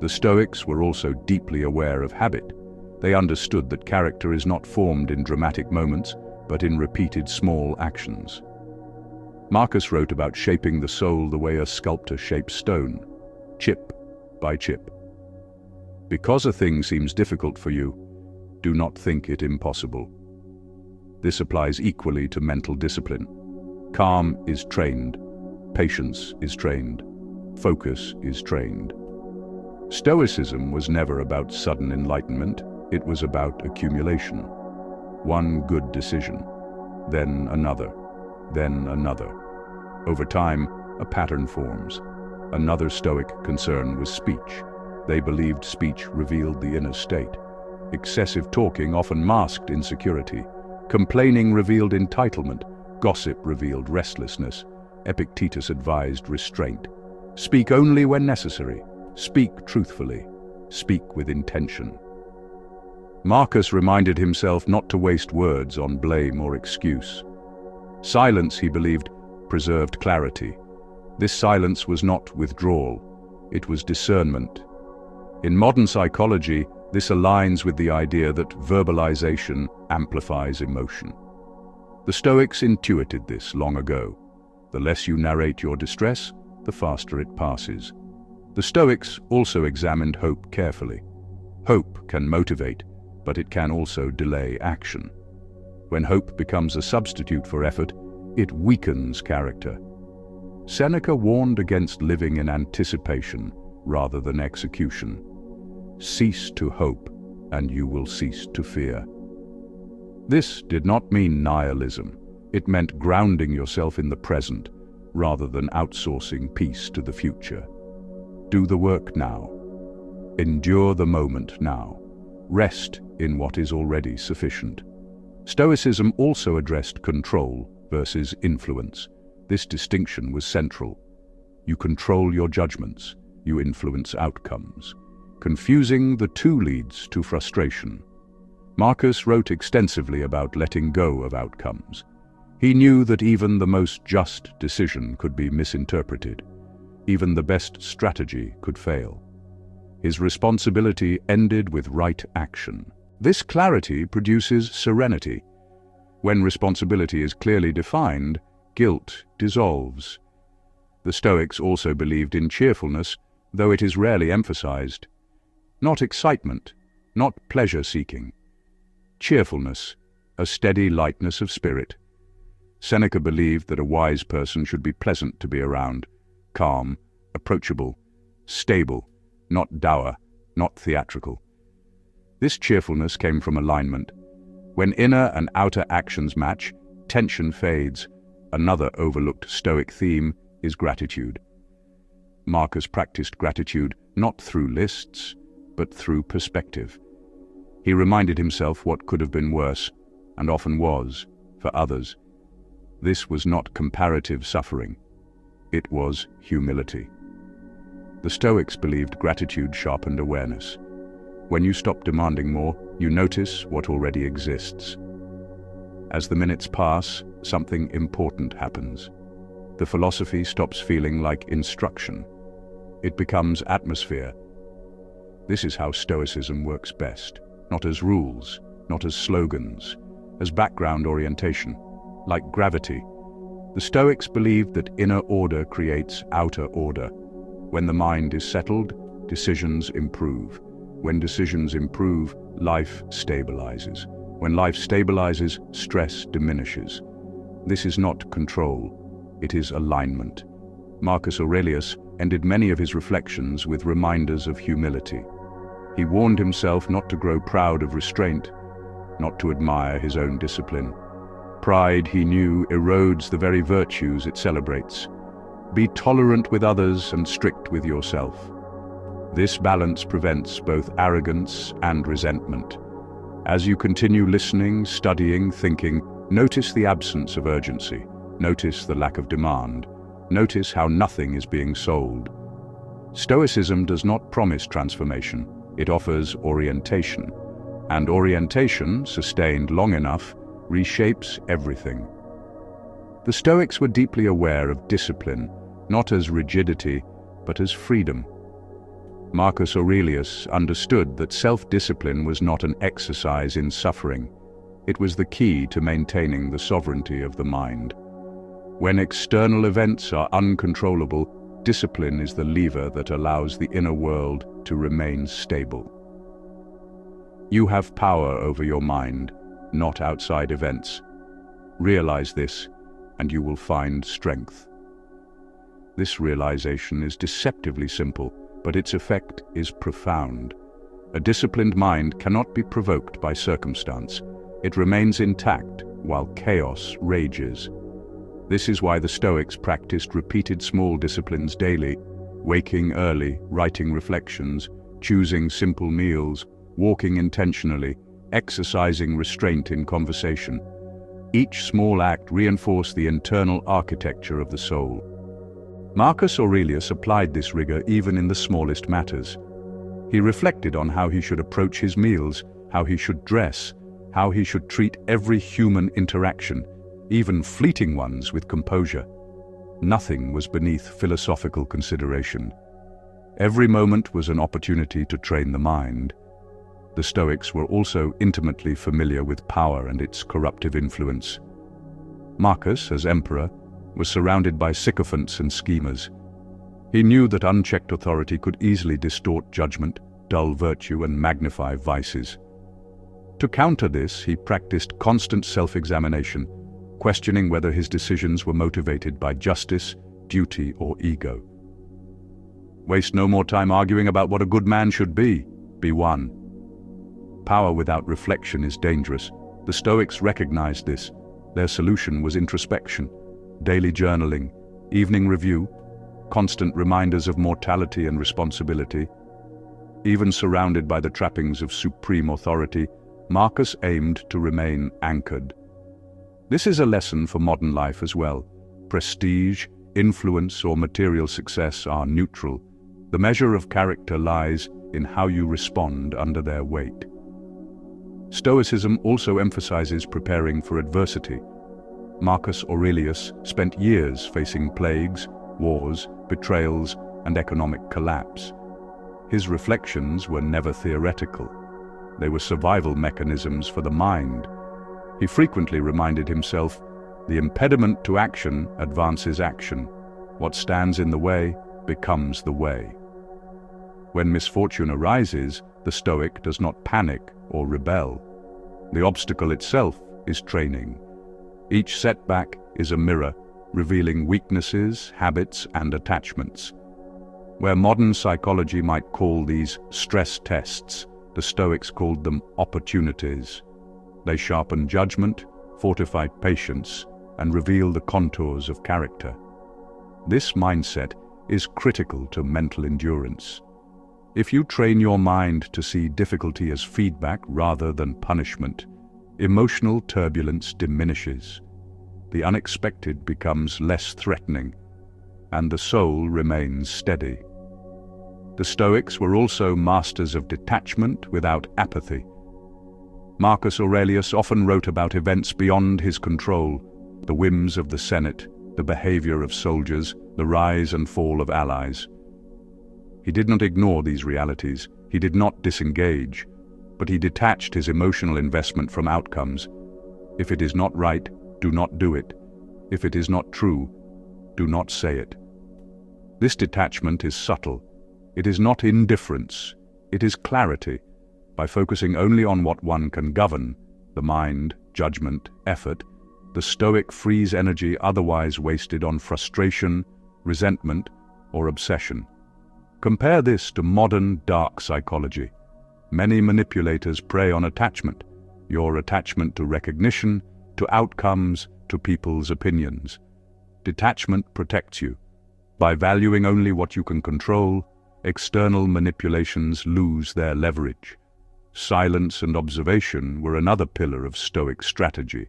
The Stoics were also deeply aware of habit. They understood that character is not formed in dramatic moments, but in repeated small actions. Marcus wrote about shaping the soul the way a sculptor shapes stone, chip by chip. Because a thing seems difficult for you, do not think it impossible. This applies equally to mental discipline. Calm is trained, patience is trained, focus is trained. Stoicism was never about sudden enlightenment, it was about accumulation. One good decision, then another, then another. Over time, a pattern forms. Another Stoic concern was speech. They believed speech revealed the inner state. Excessive talking often masked insecurity. Complaining revealed entitlement. Gossip revealed restlessness. Epictetus advised restraint. Speak only when necessary. Speak truthfully. Speak with intention. Marcus reminded himself not to waste words on blame or excuse. Silence, he believed, preserved clarity. This silence was not withdrawal, it was discernment. In modern psychology, this aligns with the idea that verbalization amplifies emotion. The Stoics intuited this long ago. The less you narrate your distress, the faster it passes. The Stoics also examined hope carefully. Hope can motivate, but it can also delay action. When hope becomes a substitute for effort, it weakens character. Seneca warned against living in anticipation rather than execution. Cease to hope, and you will cease to fear. This did not mean nihilism. It meant grounding yourself in the present, rather than outsourcing peace to the future. Do the work now. Endure the moment now. Rest in what is already sufficient. Stoicism also addressed control versus influence. This distinction was central. You control your judgments, you influence outcomes. Confusing the two leads to frustration. Marcus wrote extensively about letting go of outcomes. He knew that even the most just decision could be misinterpreted. Even the best strategy could fail. His responsibility ended with right action. This clarity produces serenity. When responsibility is clearly defined, guilt dissolves. The Stoics also believed in cheerfulness, though it is rarely emphasized. Not excitement, not pleasure-seeking. Cheerfulness, a steady lightness of spirit. Seneca believed that a wise person should be pleasant to be around, calm, approachable, stable, not dour, not theatrical. This cheerfulness came from alignment. When inner and outer actions match, tension fades. Another overlooked Stoic theme is gratitude. Marcus practiced gratitude not through lists, but through perspective. He reminded himself what could have been worse, and often was, for others. This was not comparative suffering. It was humility. The Stoics believed gratitude sharpened awareness. When you stop demanding more, you notice what already exists. As the minutes pass, something important happens. The philosophy stops feeling like instruction. It becomes atmosphere. This is how Stoicism works best, not as rules, not as slogans, as background orientation. Like gravity, the Stoics believed that inner order creates outer order. When the mind is settled, decisions improve. When decisions improve, life stabilizes. When life stabilizes, stress diminishes. This is not control, it is alignment. Marcus Aurelius ended many of his reflections with reminders of humility. He warned himself not to grow proud of restraint, not to admire his own discipline. Pride, he knew, erodes the very virtues it celebrates. Be tolerant with others and strict with yourself. This balance prevents both arrogance and resentment. As you continue listening, studying, thinking, notice the absence of urgency. Notice the lack of demand. Notice how nothing is being sold. Stoicism does not promise transformation. It offers orientation. And orientation, sustained long enough, reshapes everything. The Stoics were deeply aware of discipline, not as rigidity, but as freedom. Marcus Aurelius understood that self-discipline was not an exercise in suffering. It was the key to maintaining the sovereignty of the mind. When external events are uncontrollable, discipline is the lever that allows the inner world to remain stable. You have power over your mind, not outside events. Realize this, and you will find strength. This realization is deceptively simple, but its effect is profound. A disciplined mind cannot be provoked by circumstance. It remains intact while chaos rages. This is why the Stoics practiced repeated small disciplines daily, waking early, writing reflections, choosing simple meals, walking intentionally, exercising restraint in conversation. Each small act reinforced the internal architecture of the soul. Marcus Aurelius applied this rigor even in the smallest matters. He reflected on how he should approach his meals, how he should dress, how he should treat every human interaction, even fleeting ones, with composure. Nothing was beneath philosophical consideration. Every moment was an opportunity to train the mind. The Stoics were also intimately familiar with power and its corruptive influence. Marcus, as emperor, was surrounded by sycophants and schemers. He knew that unchecked authority could easily distort judgment, dull virtue, and magnify vices. To counter this, he practiced constant self-examination, questioning whether his decisions were motivated by justice, duty, or ego. Waste no more time arguing about what a good man should be. Be one. Power without reflection is dangerous. The Stoics recognized this. Their solution was introspection, daily journaling, evening review, constant reminders of mortality and responsibility. Even surrounded by the trappings of supreme authority, Marcus aimed to remain anchored. This is a lesson for modern life as well. Prestige, influence, or material success are neutral. The measure of character lies in how you respond under their weight. Stoicism also emphasizes preparing for adversity. Marcus Aurelius spent years facing plagues, wars, betrayals, and economic collapse. His reflections were never theoretical. They were survival mechanisms for the mind. He frequently reminded himself, the impediment to action advances action. What stands in the way becomes the way. When misfortune arises, the Stoic does not panic or rebel. The obstacle itself is training. Each setback is a mirror, revealing weaknesses, habits, and attachments. Where modern psychology might call these stress tests, the Stoics called them opportunities. They sharpen judgment, fortify patience, and reveal the contours of character. This mindset is critical to mental endurance. If you train your mind to see difficulty as feedback rather than punishment, emotional turbulence diminishes. The unexpected becomes less threatening, and the soul remains steady. The Stoics were also masters of detachment without apathy. Marcus Aurelius often wrote about events beyond his control, the whims of the Senate, the behavior of soldiers, the rise and fall of allies. He did not ignore these realities, he did not disengage, but he detached his emotional investment from outcomes. If it is not right, do not do it. If it is not true, do not say it. This detachment is subtle. It is not indifference, it is clarity. By focusing only on what one can govern, the mind, judgment, effort, the Stoic frees energy otherwise wasted on frustration, resentment, or obsession. Compare this to modern dark psychology. Many manipulators prey on attachment, your attachment to recognition, to outcomes, to people's opinions. Detachment protects you. By valuing only what you can control, external manipulations lose their leverage. Silence and observation were another pillar of Stoic strategy.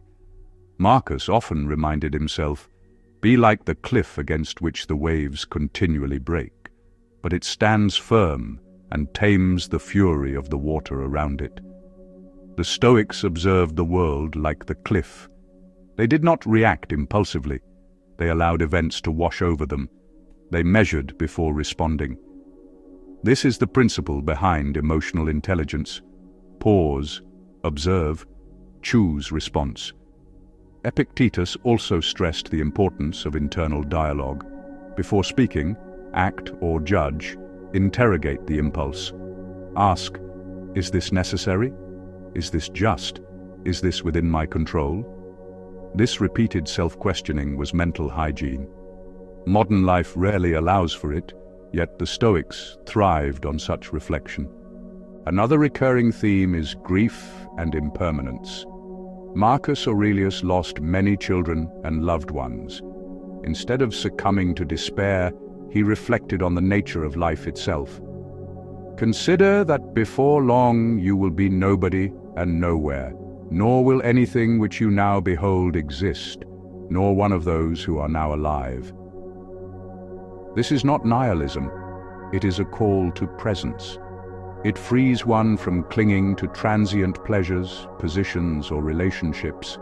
Marcus often reminded himself, "Be like the cliff against which the waves continually break, but it stands firm and tames the fury of the water around it." The Stoics observed the world like the cliff. They did not react impulsively. They allowed events to wash over them. They measured before responding. This is the principle behind emotional intelligence. Pause, observe, choose response. Epictetus also stressed the importance of internal dialogue. Before speaking, act or judge, interrogate the impulse. Ask, is this necessary? Is this just? Is this within my control? This repeated self-questioning was mental hygiene. Modern life rarely allows for it, yet the Stoics thrived on such reflection. Another recurring theme is grief and impermanence. Marcus Aurelius lost many children and loved ones. Instead of succumbing to despair, he reflected on the nature of life itself. Consider that before long you will be nobody and nowhere, nor will anything which you now behold exist, nor one of those who are now alive. This is not nihilism, it is a call to presence. It frees one from clinging to transient pleasures, positions, or relationships.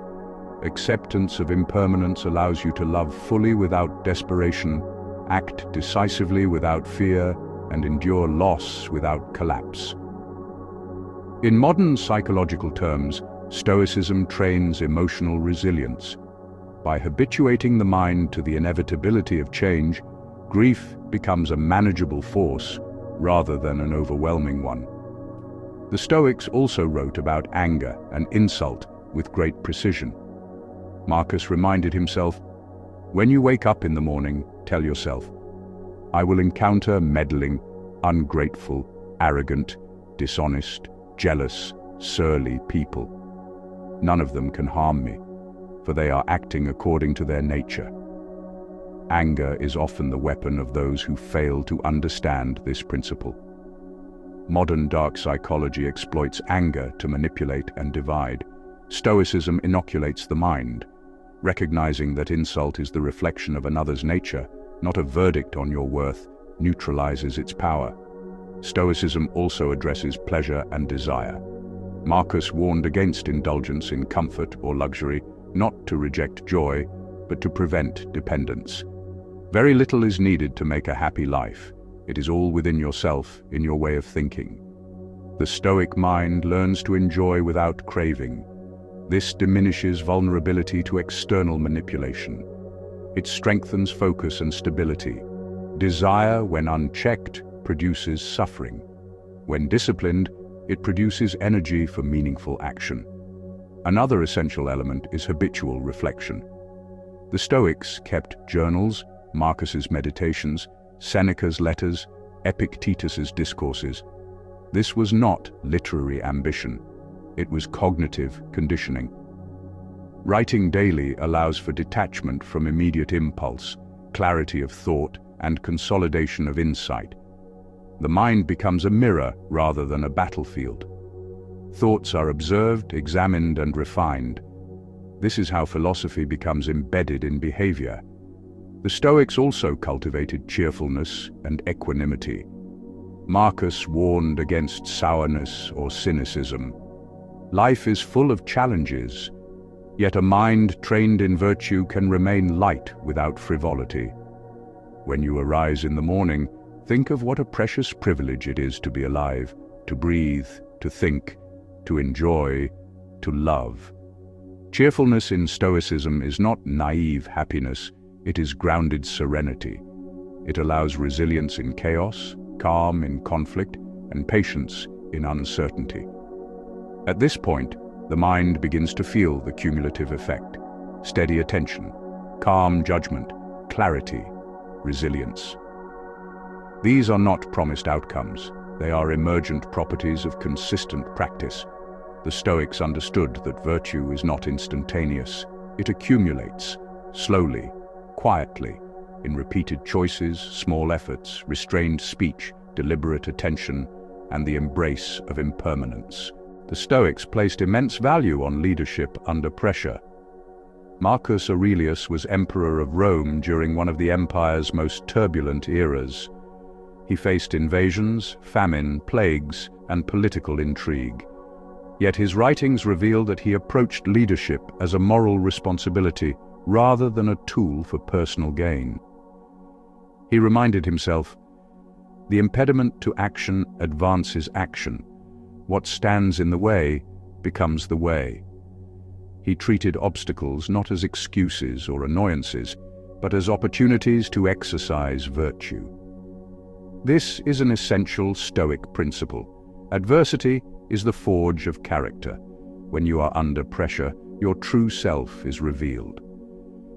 Acceptance of impermanence allows you to love fully without desperation, act decisively without fear, and endure loss without collapse. In modern psychological terms, Stoicism trains emotional resilience. By habituating the mind to the inevitability of change, grief becomes a manageable force rather than an overwhelming one. The Stoics also wrote about anger and insult with great precision. Marcus reminded himself, "When you wake up in the morning, tell yourself, I will encounter meddling, ungrateful, arrogant, dishonest, jealous, surly people. None of them can harm me, for they are acting according to their nature." Anger is often the weapon of those who fail to understand this principle. Modern dark psychology exploits anger to manipulate and divide. Stoicism inoculates the mind, recognizing that insult is the reflection of another's nature, not a verdict on your worth, neutralizes its power. Stoicism also addresses pleasure and desire. Marcus warned against indulgence in comfort or luxury, not to reject joy, but to prevent dependence. Very little is needed to make a happy life. It is all within yourself, in your way of thinking. The Stoic mind learns to enjoy without craving. This diminishes vulnerability to external manipulation. It strengthens focus and stability. Desire, when unchecked, produces suffering. When disciplined, it produces energy for meaningful action. Another essential element is habitual reflection. The Stoics kept journals, Marcus's meditations, Seneca's letters, Epictetus's discourses. This was not literary ambition. It was cognitive conditioning. Writing daily allows for detachment from immediate impulse, clarity of thought, and consolidation of insight. The mind becomes a mirror rather than a battlefield. Thoughts are observed, examined, and refined. This is how philosophy becomes embedded in behavior. The Stoics also cultivated cheerfulness and equanimity. Marcus warned against sourness or cynicism. Life is full of challenges, yet a mind trained in virtue can remain light without frivolity. When you arise in the morning, think of what a precious privilege it is to be alive, to breathe, to think, to enjoy, to love. Cheerfulness in Stoicism is not naive happiness, it is grounded serenity. It allows resilience in chaos, calm in conflict, and patience in uncertainty. At this point, the mind begins to feel the cumulative effect: steady attention, calm judgment, clarity, resilience. These are not promised outcomes. They are emergent properties of consistent practice. The Stoics understood that virtue is not instantaneous. It accumulates, slowly, quietly, in repeated choices, small efforts, restrained speech, deliberate attention, and the embrace of impermanence. The Stoics placed immense value on leadership under pressure. Marcus Aurelius was emperor of Rome during one of the empire's most turbulent eras. He faced invasions, famine, plagues, and political intrigue. Yet his writings reveal that he approached leadership as a moral responsibility rather than a tool for personal gain. He reminded himself, "The impediment to action advances action. What stands in the way becomes the way." He treated obstacles not as excuses or annoyances, but as opportunities to exercise virtue. This is an essential Stoic principle. Adversity is the forge of character. When you are under pressure, your true self is revealed.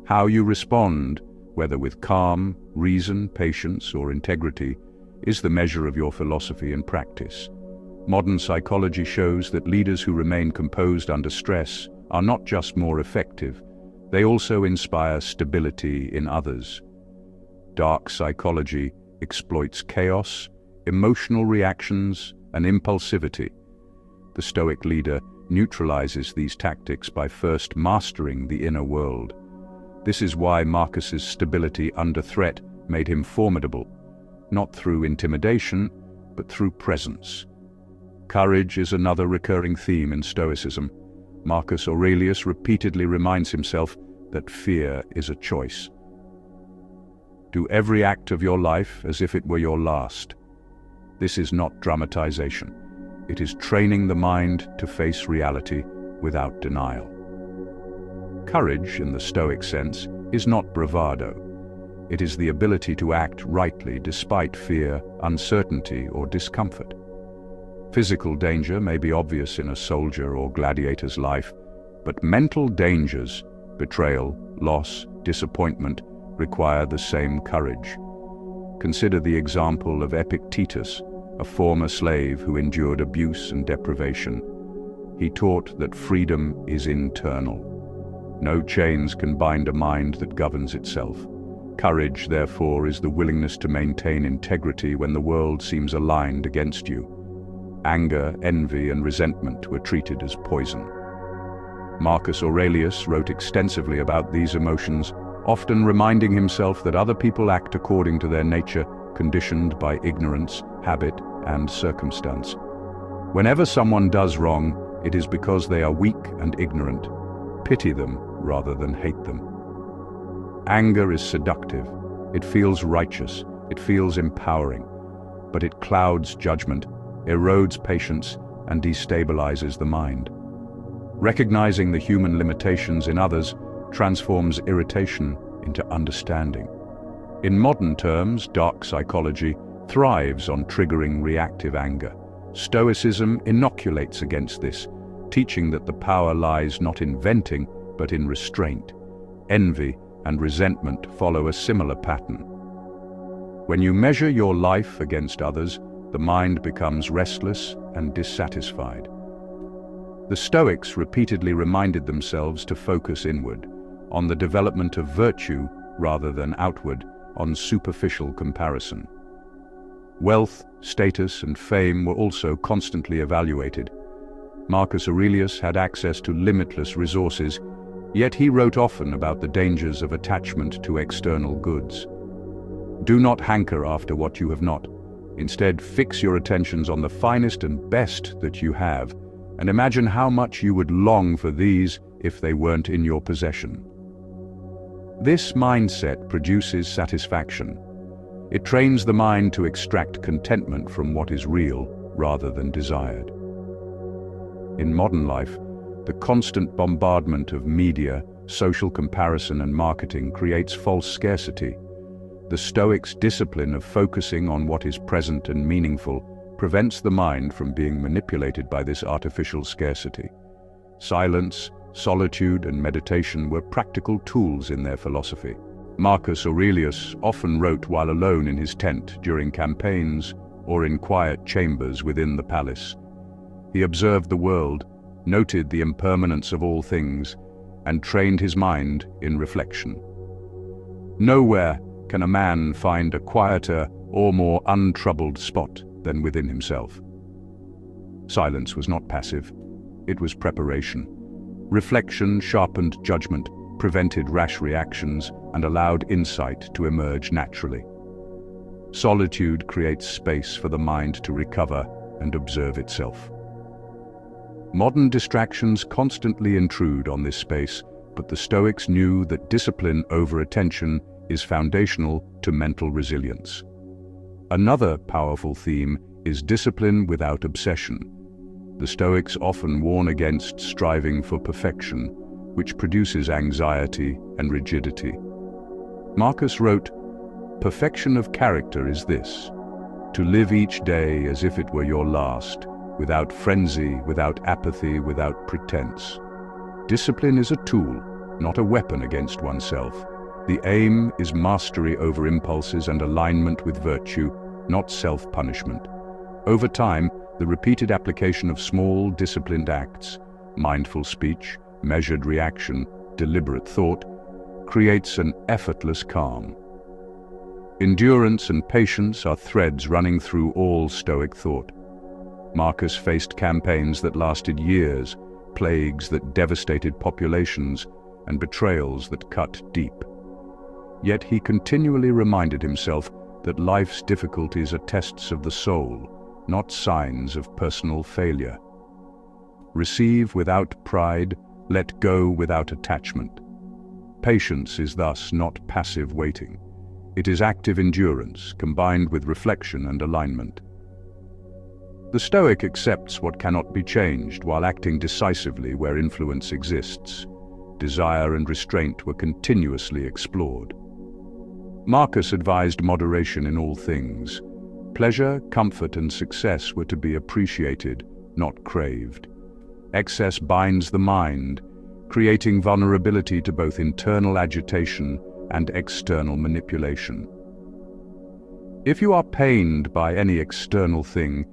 How you respond, whether with calm, reason, patience, or integrity, is the measure of your philosophy and practice. Modern psychology shows that leaders who remain composed under stress are not just more effective, they also inspire stability in others. Dark psychology exploits chaos, emotional reactions, and impulsivity. The Stoic leader neutralizes these tactics by first mastering the inner world. This is why Marcus's stability under threat made him formidable, not through intimidation, but through presence. Courage is another recurring theme in Stoicism. Marcus Aurelius repeatedly reminds himself that fear is a choice. Do every act of your life as if it were your last. This is not dramatization. It is training the mind to face reality without denial. Courage, in the Stoic sense, is not bravado. It is the ability to act rightly despite fear, uncertainty, or discomfort. Physical danger may be obvious in a soldier or gladiator's life, but mental dangers, betrayal, loss, disappointment, require the same courage. Consider the example of Epictetus, a former slave who endured abuse and deprivation. He taught that freedom is internal. No chains can bind a mind that governs itself. Courage, therefore, is the willingness to maintain integrity when the world seems aligned against you. Anger, envy, and resentment were treated as poison. Marcus Aurelius wrote extensively about these emotions, often reminding himself that other people act according to their nature, conditioned by ignorance, habit, and circumstance. Whenever someone does wrong, it is because they are weak and ignorant. Pity them rather than hate them. Anger is seductive. It feels righteous. It feels empowering. But it clouds judgment, erodes patience, and destabilizes the mind. Recognizing the human limitations in others transforms irritation into understanding. In modern terms, dark psychology thrives on triggering reactive anger. Stoicism inoculates against this, teaching that the power lies not in venting, but in restraint. Envy and resentment follow a similar pattern. When you measure your life against others, the mind becomes restless and dissatisfied. The Stoics repeatedly reminded themselves to focus inward, on the development of virtue rather than outward, on superficial comparison. Wealth, status, and fame were also constantly evaluated. Marcus Aurelius had access to limitless resources, yet he wrote often about the dangers of attachment to external goods. Do not hanker after what you have not. Instead, fix your attentions on the finest and best that you have, and imagine how much you would long for these if they weren't in your possession. This mindset produces satisfaction. It trains the mind to extract contentment from what is real rather than desired. In modern life, the constant bombardment of media, social comparison, and marketing creates false scarcity. The Stoics' discipline of focusing on what is present and meaningful prevents the mind from being manipulated by this artificial scarcity. Silence, solitude, and meditation were practical tools in their philosophy. Marcus Aurelius often wrote while alone in his tent during campaigns or in quiet chambers within the palace. He observed the world, noted the impermanence of all things, and trained his mind in reflection. Nowhere can a man find a quieter or more untroubled spot than within himself. Silence was not passive, it was preparation. Reflection sharpened judgment, prevented rash reactions, and allowed insight to emerge naturally. Solitude creates space for the mind to recover and observe itself. Modern distractions constantly intrude on this space, but the Stoics knew that discipline over attention is foundational to mental resilience. Another powerful theme is discipline without obsession. The Stoics often warn against striving for perfection, which produces anxiety and rigidity. Marcus wrote, "Perfection of character is this, to live each day as if it were your last, without frenzy, without apathy, without pretense." Discipline is a tool, not a weapon against oneself. The aim is mastery over impulses and alignment with virtue, not self-punishment. Over time, the repeated application of small, disciplined acts, mindful speech, measured reaction, deliberate thought, creates an effortless calm. Endurance and patience are threads running through all Stoic thought. Marcus faced campaigns that lasted years, plagues that devastated populations, and betrayals that cut deep. Yet he continually reminded himself that life's difficulties are tests of the soul, not signs of personal failure. Receive without pride, let go without attachment. Patience is thus not passive waiting. It is active endurance, combined with reflection and alignment. The Stoic accepts what cannot be changed while acting decisively where influence exists. Desire and restraint were continuously explored. Marcus advised moderation in all things. Pleasure, comfort, and success were to be appreciated, not craved. Excess binds the mind, creating vulnerability to both internal agitation and external manipulation. If you are pained by any external thing,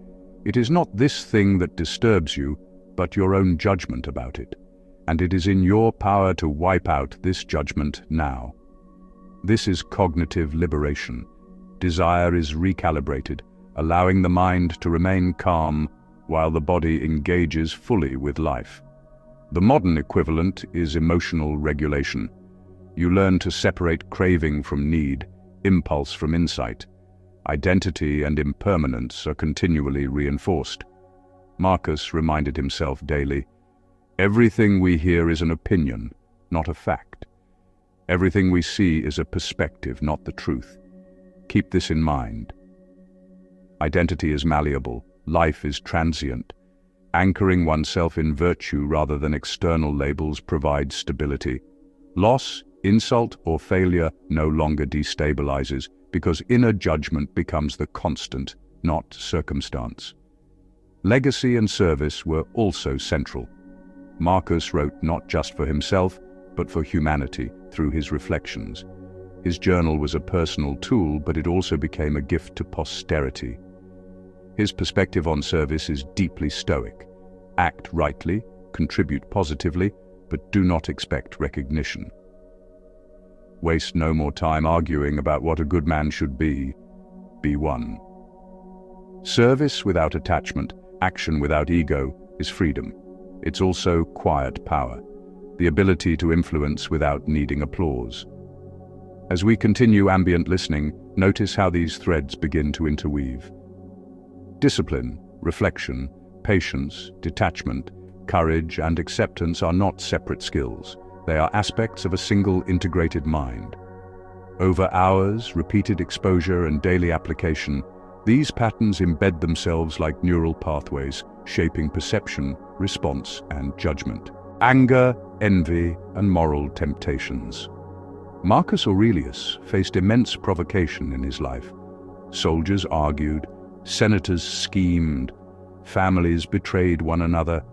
it is not this thing that disturbs you, but your own judgment about it, and it is in your power to wipe out this judgment now. This is cognitive liberation. Desire is recalibrated, allowing the mind to remain calm while the body engages fully with life. The modern equivalent is emotional regulation. You learn to separate craving from need, impulse from insight. Identity and impermanence are continually reinforced. Marcus reminded himself daily, "Everything we hear is an opinion, not a fact. Everything we see is a perspective, not the truth. Keep this in mind." Identity is malleable, life is transient. Anchoring oneself in virtue rather than external labels provides stability. Loss, insult, or failure no longer destabilizes, because inner judgment becomes the constant, not circumstance. Legacy and service were also central. Marcus wrote not just for himself, but for humanity through his reflections. His journal was a personal tool, but it also became a gift to posterity. His perspective on service is deeply Stoic. Act rightly, contribute positively, but do not expect recognition. Waste no more time arguing about what a good man should be. Be one. Service without attachment, action without ego, is freedom. It's also quiet power, the ability to influence without needing applause. As we continue ambient listening, notice how these threads begin to interweave. Discipline, reflection, patience, detachment, courage, and acceptance are not separate skills. They are aspects of a single integrated mind. Over hours, repeated exposure, and daily application, these patterns embed themselves like neural pathways, shaping perception, response, and judgment. Anger, envy, and moral temptations. Marcus Aurelius faced immense provocation in his life. Soldiers argued, senators schemed, families betrayed one another,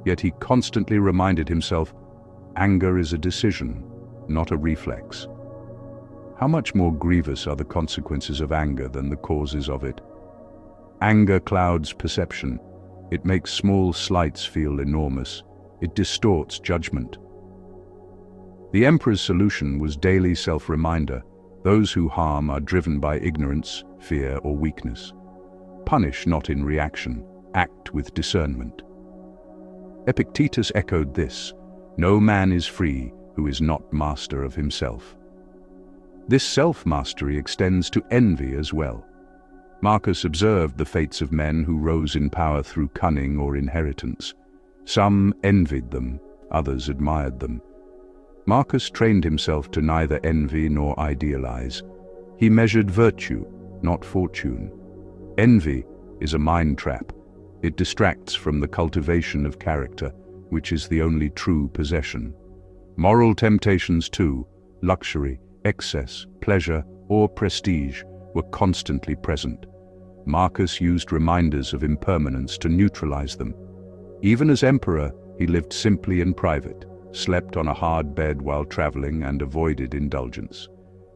yet he constantly reminded himself, anger is a decision, not a reflex. How much more grievous are the consequences of anger than the causes of it? Anger clouds perception. It makes small slights feel enormous. It distorts judgment. The emperor's solution was daily self-reminder. Those who harm are driven by ignorance, fear, or weakness. Punish not in reaction. Act with discernment. Epictetus echoed this: no man is free who is not master of himself. This self-mastery extends to envy as well. Marcus observed the fates of men who rose in power through cunning or inheritance. Some envied them, others admired them. Marcus trained himself to neither envy nor idealize. He measured virtue, not fortune. Envy is a mind trap. It distracts from the cultivation of character, which is the only true possession. Moral temptations too, luxury, excess, pleasure, or prestige, were constantly present. Marcus used reminders of impermanence to neutralize them. Even as emperor, he lived simply in private, slept on a hard bed while traveling, and avoided indulgence.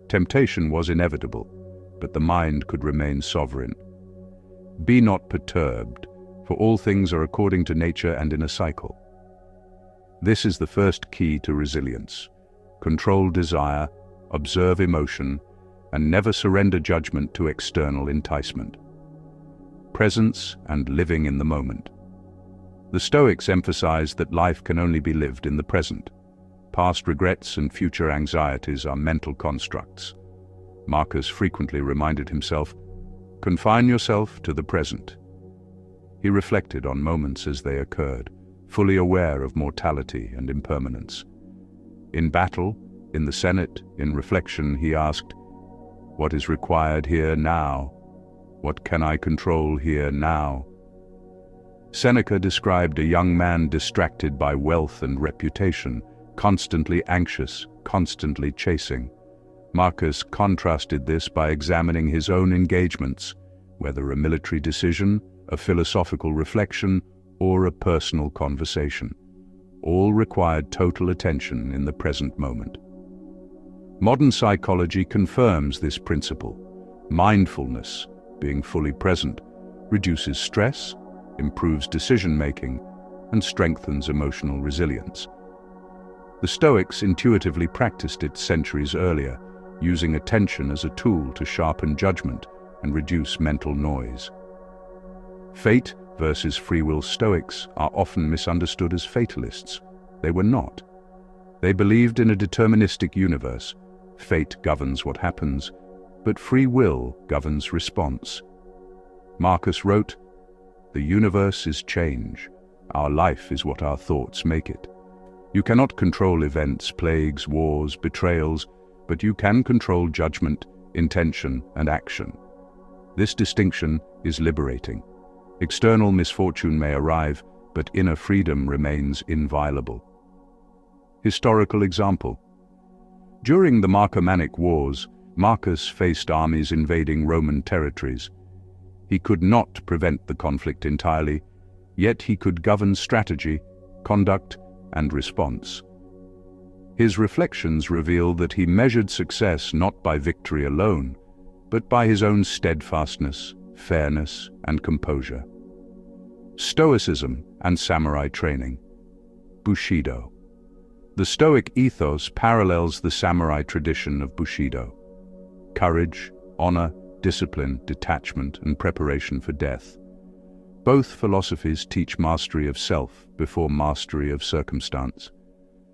Temptation was inevitable, but the mind could remain sovereign. Be not perturbed, for all things are according to nature and in a cycle. This is the first key to resilience. Control desire, observe emotion, and never surrender judgment to external enticement. Presence and living in the moment. The Stoics emphasized that life can only be lived in the present. Past regrets and future anxieties are mental constructs. Marcus frequently reminded himself, confine yourself to the present. He reflected on moments as they occurred, fully aware of mortality and impermanence. In battle, in the Senate, in reflection, he asked, what is required here now? What can I control here now? Seneca described a young man distracted by wealth and reputation, constantly anxious, constantly chasing. Marcus contrasted this by examining his own engagements, whether a military decision, a philosophical reflection, or a personal conversation. All required total attention in the present moment. Modern psychology confirms this principle. Mindfulness, being fully present, reduces stress, improves decision-making, and strengthens emotional resilience. The Stoics intuitively practiced it centuries earlier, using attention as a tool to sharpen judgment and reduce mental noise. Fate versus free will Stoics are often misunderstood as fatalists. They were not. They believed in a deterministic universe. Fate governs what happens, but free will governs response. Marcus wrote, "The universe is change. Our life is what our thoughts make it. You cannot control events, plagues, wars, betrayals, but you can control judgment, intention, and action. This distinction is liberating. External misfortune may arrive, but inner freedom remains inviolable." Historical example. During the Marcomannic Wars, Marcus faced armies invading Roman territories. He could not prevent the conflict entirely, yet he could govern strategy, conduct, and response. His reflections reveal that he measured success not by victory alone, but by his own steadfastness, fairness, and composure. Stoicism and samurai training. Bushido. The Stoic ethos parallels the samurai tradition of Bushido. Courage, honor, discipline, detachment, and preparation for death. Both philosophies teach mastery of self before mastery of circumstance.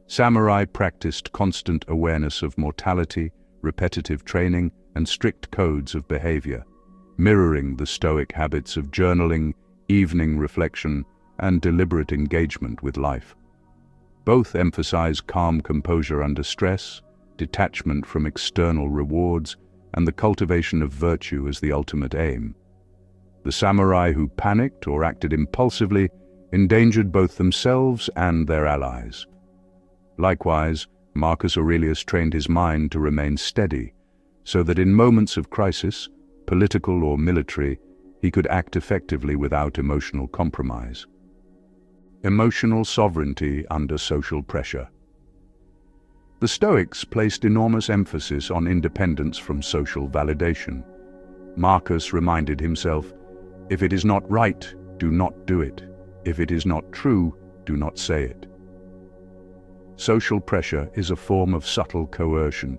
Samurai practiced constant awareness of mortality, repetitive training, and strict codes of behavior, mirroring the Stoic habits of journaling, evening reflection, and deliberate engagement with life. Both emphasize calm composure under stress, detachment from external rewards, and the cultivation of virtue as the ultimate aim. The samurai who panicked or acted impulsively endangered both themselves and their allies. Likewise, Marcus Aurelius trained his mind to remain steady, so that in moments of crisis, political or military, he could act effectively without emotional compromise. Emotional sovereignty under social pressure. The Stoics placed enormous emphasis on independence from social validation. Marcus reminded himself, "If it is not right, do not do it. If it is not true, do not say it." Social pressure is a form of subtle coercion.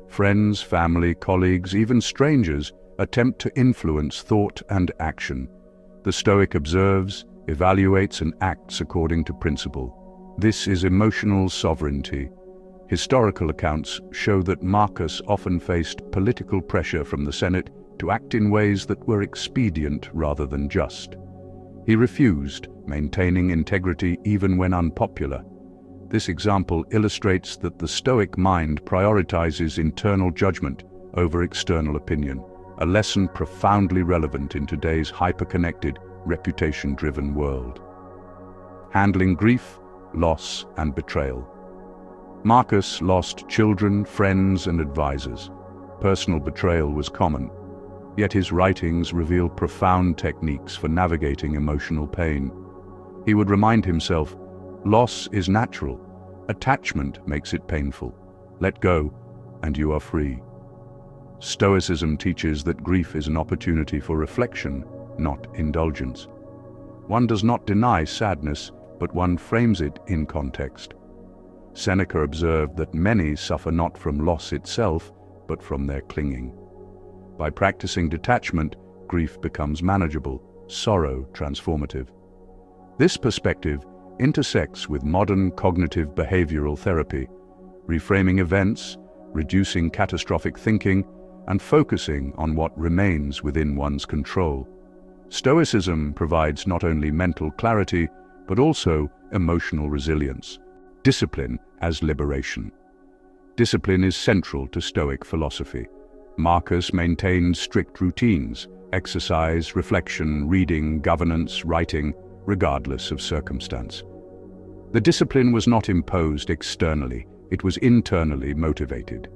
Friends, family, colleagues, even strangers attempt to influence thought and action. The Stoic observes, evaluates, and acts according to principle. This is emotional sovereignty. Historical accounts show that Marcus often faced political pressure from the Senate to act in ways that were expedient rather than just. He refused, maintaining integrity even when unpopular. This example illustrates that the Stoic mind prioritizes internal judgment over external opinion, a lesson profoundly relevant in today's hyper-connected, reputation-driven world. Handling grief, loss, and betrayal. Marcus lost children, friends, and advisors. Personal betrayal was common, yet his writings reveal profound techniques for navigating emotional pain. He would remind himself, "Loss is natural. Attachment makes it painful. Let go, and you are free." Stoicism teaches that grief is an opportunity for reflection, not indulgence. One does not deny sadness, but one frames it in context. Seneca observed that many suffer not from loss itself, but from their clinging. By practicing detachment, grief becomes manageable, sorrow transformative. This perspective intersects with modern cognitive behavioral therapy, reframing events, reducing catastrophic thinking, and focusing on what remains within one's control. Stoicism provides not only mental clarity, but also emotional resilience. Discipline as liberation. Discipline is central to Stoic philosophy. Marcus maintained strict routines, exercise, reflection, reading, governance, writing, regardless of circumstance. The discipline was not imposed externally, it was internally motivated.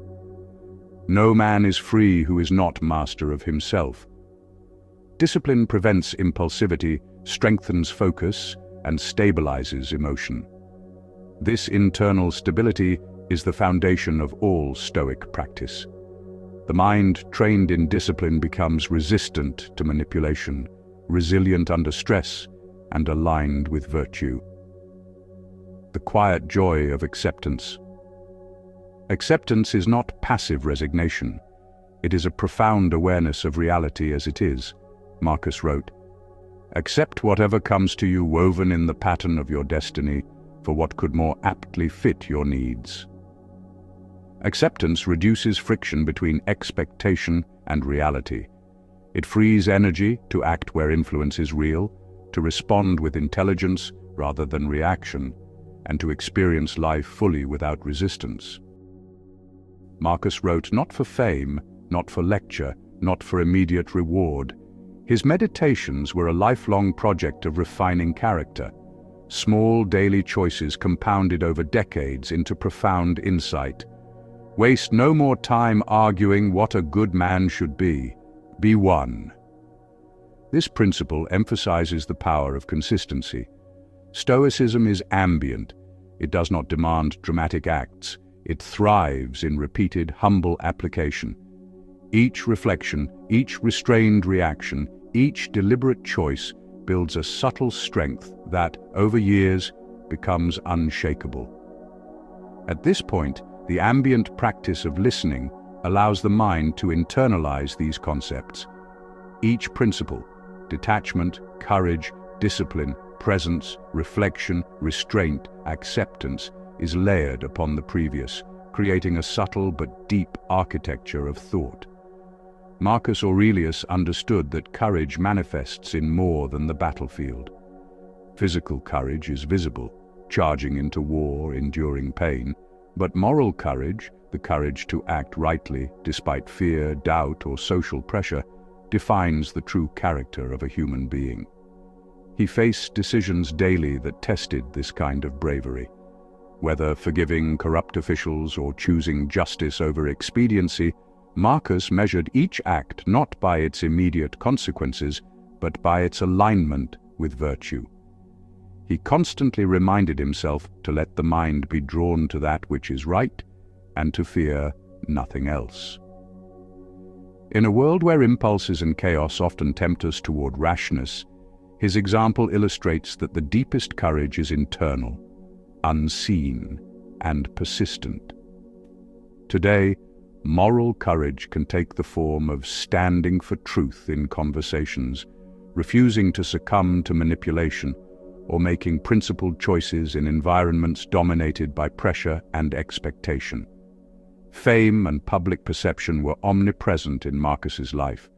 No man is free who is not master of himself. Discipline prevents impulsivity, strengthens focus, and stabilizes emotion. This internal stability is the foundation of all Stoic practice. The mind trained in discipline becomes resistant to manipulation, resilient under stress, and aligned with virtue. The quiet joy of acceptance. Acceptance is not passive resignation. It is a profound awareness of reality as it is. Marcus wrote, "Accept whatever comes to you woven in the pattern of your destiny, for what could more aptly fit your needs." Acceptance reduces friction between expectation and reality. It frees energy to act where influence is real, to respond with intelligence rather than reaction, and to experience life fully without resistance. Marcus wrote not for fame, not for lecture, not for immediate reward. His meditations were a lifelong project of refining character. Small daily choices compounded over decades into profound insight. Waste no more time arguing what a good man should be. Be one. This principle emphasizes the power of consistency. Stoicism is ambient. It does not demand dramatic acts. It thrives in repeated, humble application. Each reflection, each restrained reaction, each deliberate choice builds a subtle strength that, over years, becomes unshakable. At this point, the ambient practice of listening allows the mind to internalize these concepts. Each principle, detachment, courage, discipline, presence, reflection, restraint, acceptance, is layered upon the previous, creating a subtle but deep architecture of thought. Marcus Aurelius understood that courage manifests in more than the battlefield. Physical courage is visible, charging into war, enduring pain, but moral courage, the courage to act rightly despite fear, doubt, or social pressure, defines the true character of a human being. He faced decisions daily that tested this kind of bravery. Whether forgiving corrupt officials or choosing justice over expediency, Marcus measured each act not by its immediate consequences, but by its alignment with virtue. He constantly reminded himself to let the mind be drawn to that which is right, and to fear nothing else. In a world where impulses and chaos often tempt us toward rashness, his example illustrates that the deepest courage is internal, unseen, and persistent. Today, moral courage can take the form of standing for truth in conversations, refusing to succumb to manipulation, or making principled choices in environments dominated by pressure and expectation. Fame and public perception were omnipresent in Marcus's life.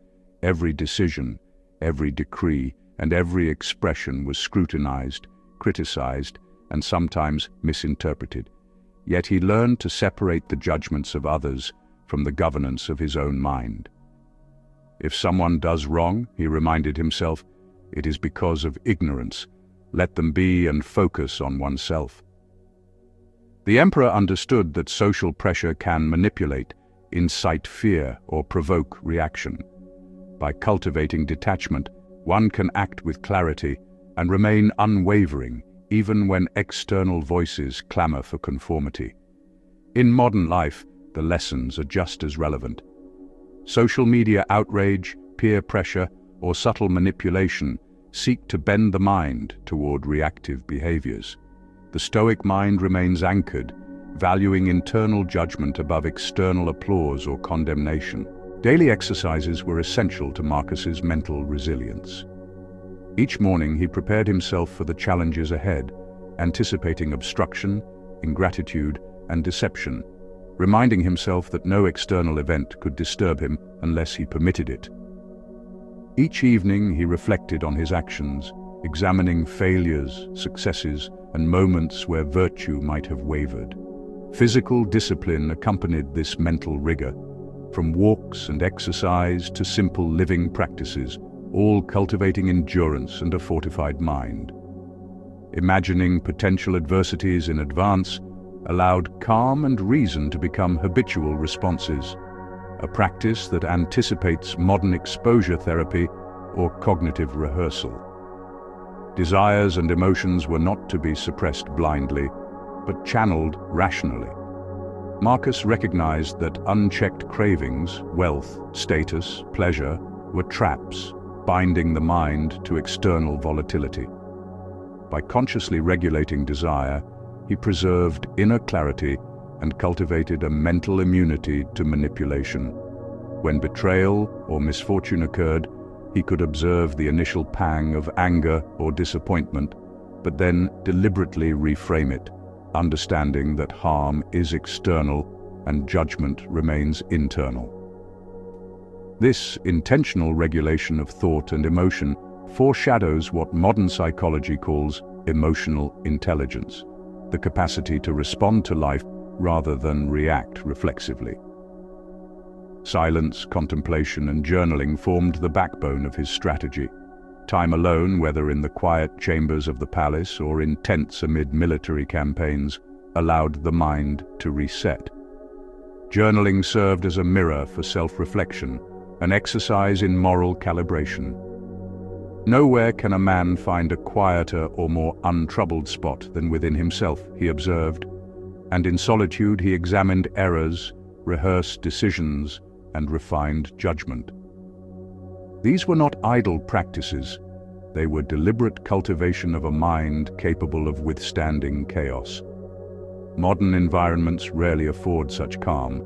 Every decision, every decree, and every expression was scrutinized, criticized, and sometimes misinterpreted. Yet he learned to separate the judgments of others from the governance of his own mind. If someone does wrong, he reminded himself, it is because of ignorance. Let them be and focus on oneself. The emperor understood that social pressure can manipulate, incite fear, or provoke reaction. By cultivating detachment, one can act with clarity and remain unwavering even when external voices clamor for conformity. In modern life, the lessons are just as relevant. Social media outrage, peer pressure, or subtle manipulation seek to bend the mind toward reactive behaviors. The Stoic mind remains anchored, valuing internal judgment above external applause or condemnation. Daily exercises were essential to Marcus's mental resilience. Each morning he prepared himself for the challenges ahead, anticipating obstruction, ingratitude, and deception, reminding himself that no external event could disturb him unless he permitted it. Each evening he reflected on his actions, examining failures, successes, and moments where virtue might have wavered. Physical discipline accompanied this mental rigor, from walks and exercise to simple living practices, all cultivating endurance and a fortified mind. Imagining potential adversities in advance allowed calm and reason to become habitual responses, a practice that anticipates modern exposure therapy or cognitive rehearsal. Desires and emotions were not to be suppressed blindly, but channeled rationally. Marcus recognized that unchecked cravings, wealth, status, pleasure, were traps, binding the mind to external volatility. By consciously regulating desire, he preserved inner clarity and cultivated a mental immunity to manipulation. When betrayal or misfortune occurred, he could observe the initial pang of anger or disappointment, but then deliberately reframe it, understanding that harm is external and judgment remains internal. This intentional regulation of thought and emotion foreshadows what modern psychology calls emotional intelligence, the capacity to respond to life rather than react reflexively. Silence, contemplation, and journaling formed the backbone of his strategy. Time alone, whether in the quiet chambers of the palace or in tents amid military campaigns, allowed the mind to reset. Journaling served as a mirror for self-reflection, an exercise in moral calibration. Nowhere can a man find a quieter or more untroubled spot than within himself, he observed. and in solitude he examined errors, rehearsed decisions, and refined judgment. These were not idle practices, they were deliberate cultivation of a mind capable of withstanding chaos. Modern environments rarely afford such calm,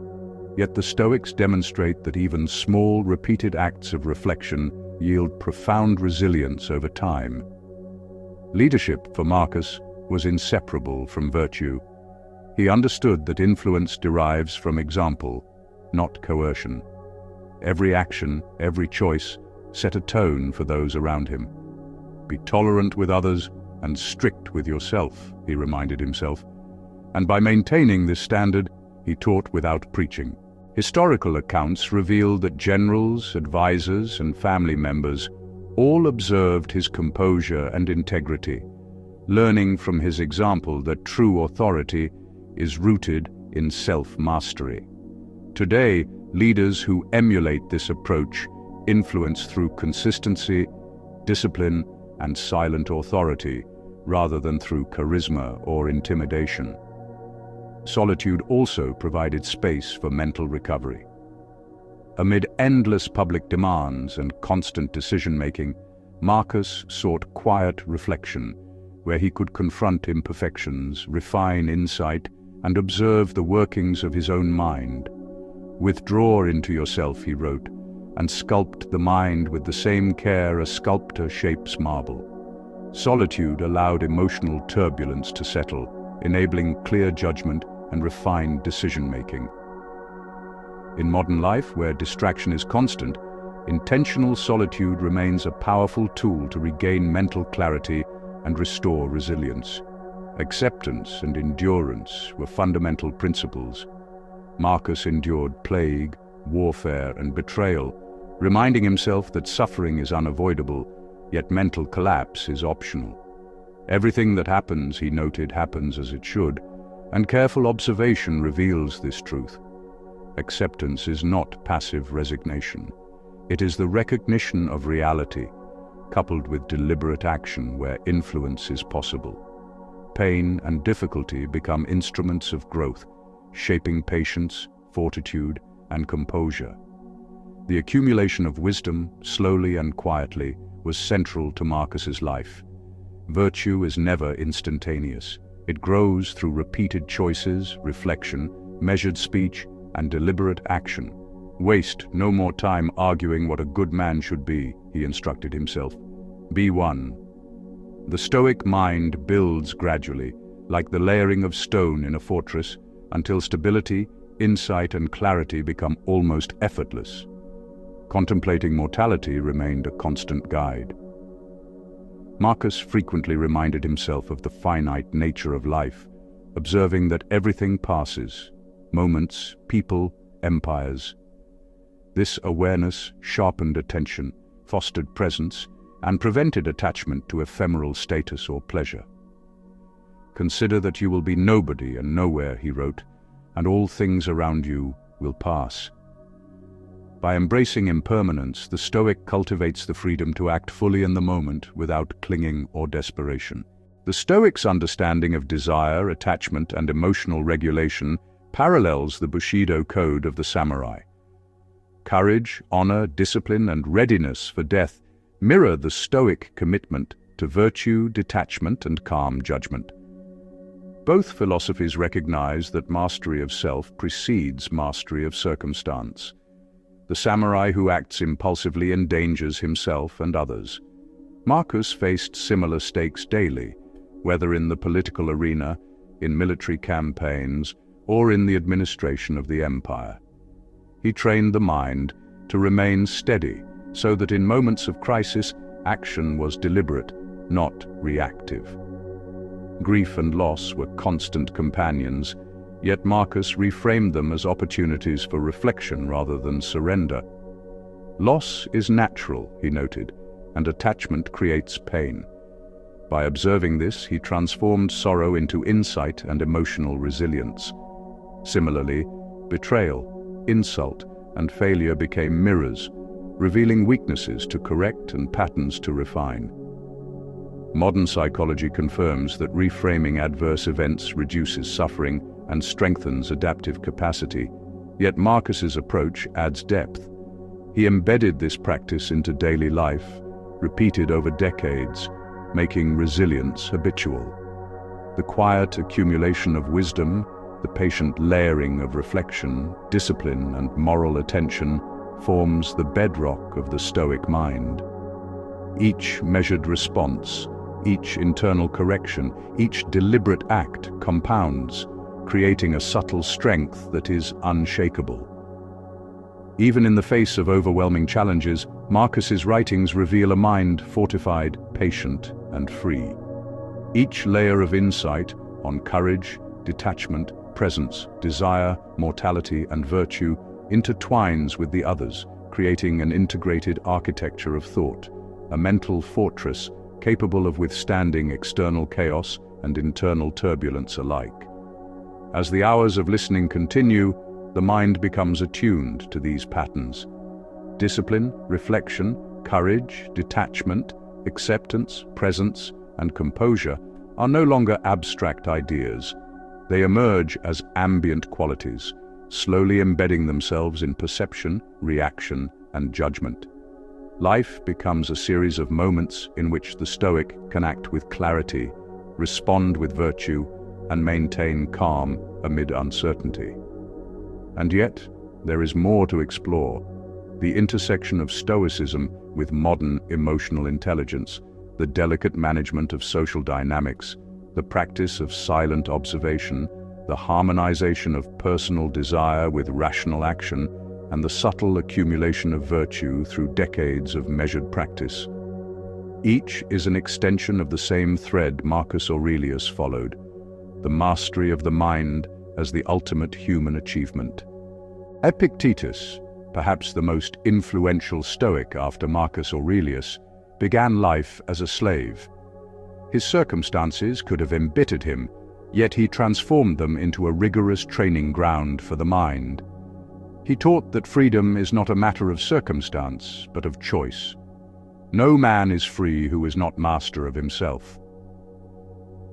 yet the Stoics demonstrate that even small, repeated acts of reflection yield profound resilience over time. Leadership, for Marcus, was inseparable from virtue. He understood that influence derives from example, not coercion. Every action, every choice, set a tone for those around him. Be tolerant with others and strict with yourself, he reminded himself. And by maintaining this standard, he taught without preaching. Historical accounts reveal that generals, advisors, and family members all observed his composure and integrity, learning from his example that true authority is rooted in self-mastery. Today, leaders who emulate this approach influence through consistency, discipline, and silent authority, rather than through charisma or intimidation. Solitude also provided space for mental recovery. Amid endless public demands and constant decision-making, Marcus sought quiet reflection, where he could confront imperfections, refine insight, and observe the workings of his own mind. "Withdraw into yourself," he wrote, "and sculpt the mind with the same care a sculptor shapes marble." Solitude allowed emotional turbulence to settle, enabling clear judgment and refined decision-making. In modern life, where distraction is constant, intentional solitude remains a powerful tool to regain mental clarity and restore resilience. Acceptance and endurance were fundamental principles. Marcus endured plague, warfare, and betrayal, reminding himself that suffering is unavoidable, yet mental collapse is optional. Everything that happens, he noted, happens as it should, and careful observation reveals this truth. Acceptance is not passive resignation. It is the recognition of reality, coupled with deliberate action where influence is possible. Pain and difficulty become instruments of growth, shaping patience, fortitude, and composure. The accumulation of wisdom, slowly and quietly, was central to Marcus's life. Virtue is never instantaneous. It grows through repeated choices, reflection, measured speech, and deliberate action. "Waste no more time arguing what a good man should be," he instructed himself. "Be one." The Stoic mind builds gradually, like the layering of stone in a fortress, until stability, insight, and clarity become almost effortless. Contemplating mortality remained a constant guide. Marcus frequently reminded himself of the finite nature of life, observing that everything passes: moments, people, empires. This awareness sharpened attention, fostered presence, and prevented attachment to ephemeral status or pleasure. "Consider that you will be nobody and nowhere," he wrote, "and all things around you will pass." By embracing impermanence, the Stoic cultivates the freedom to act fully in the moment without clinging or desperation. The Stoic's understanding of desire, attachment, and emotional regulation parallels the Bushido code of the samurai. Courage, honor, discipline, and readiness for death mirror the Stoic commitment to virtue, detachment, and calm judgment. Both philosophies recognize that mastery of self precedes mastery of circumstance. The samurai who acts impulsively endangers himself and others. Marcus faced similar stakes daily, whether in the political arena, in military campaigns, or in the administration of the empire. He trained the mind to remain steady, so that in moments of crisis, action was deliberate, not reactive. Grief and loss were constant companions, yet Marcus reframed them as opportunities for reflection rather than surrender. Loss is natural, he noted, and attachment creates pain. By observing this, he transformed sorrow into insight and emotional resilience. Similarly, betrayal, insult, and failure became mirrors, revealing weaknesses to correct and patterns to refine. Modern psychology confirms that reframing adverse events reduces suffering and strengthens adaptive capacity. Yet Marcus's approach adds depth. He embedded this practice into daily life, repeated over decades, making resilience habitual. The quiet accumulation of wisdom, the patient layering of reflection, discipline, and moral attention forms the bedrock of the Stoic mind. Each measured response, each internal correction, each deliberate act compounds, creating a subtle strength that is unshakable. Even in the face of overwhelming challenges, Marcus's writings reveal a mind fortified, patient, and free. Each layer of insight on courage, detachment, presence, desire, mortality, and virtue intertwines with the others, creating an integrated architecture of thought, a mental fortress capable of withstanding external chaos and internal turbulence alike. As the hours of listening continue, the mind becomes attuned to these patterns. Discipline, reflection, courage, detachment, acceptance, presence, and composure are no longer abstract ideas. They emerge as ambient qualities, slowly embedding themselves in perception, reaction, and judgment. Life becomes a series of moments in which the Stoic can act with clarity, respond with virtue, and maintain calm amid uncertainty. And yet, there is more to explore. The intersection of Stoicism with modern emotional intelligence, the delicate management of social dynamics, the practice of silent observation, the harmonization of personal desire with rational action, and the subtle accumulation of virtue through decades of measured practice. Each is an extension of the same thread Marcus Aurelius followed, the mastery of the mind as the ultimate human achievement. Epictetus, perhaps the most influential Stoic after Marcus Aurelius, began life as a slave. His circumstances could have embittered him, yet he transformed them into a rigorous training ground for the mind. He taught that freedom is not a matter of circumstance, but of choice. No man is free who is not master of himself.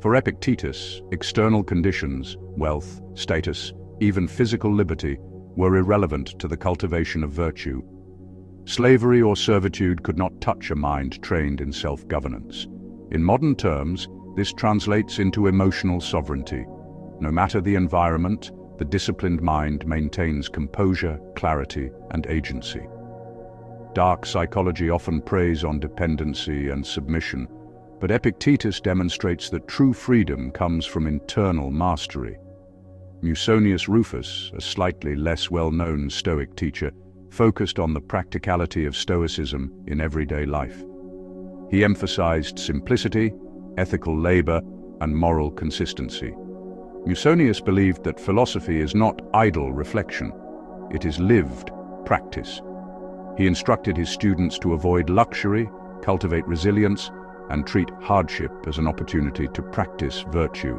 For Epictetus, external conditions, wealth, status, even physical liberty, were irrelevant to the cultivation of virtue. Slavery or servitude could not touch a mind trained in self-governance. In modern terms, this translates into emotional sovereignty. No matter the environment, the disciplined mind maintains composure, clarity, and agency. Dark psychology often preys on dependency and submission, but Epictetus demonstrates that true freedom comes from internal mastery. Musonius Rufus, a slightly less well-known Stoic teacher, focused on the practicality of Stoicism in everyday life. He emphasized simplicity, ethical labor, and moral consistency. Musonius believed that philosophy is not idle reflection, it is lived practice. He instructed his students to avoid luxury, cultivate resilience, and treat hardship as an opportunity to practice virtue.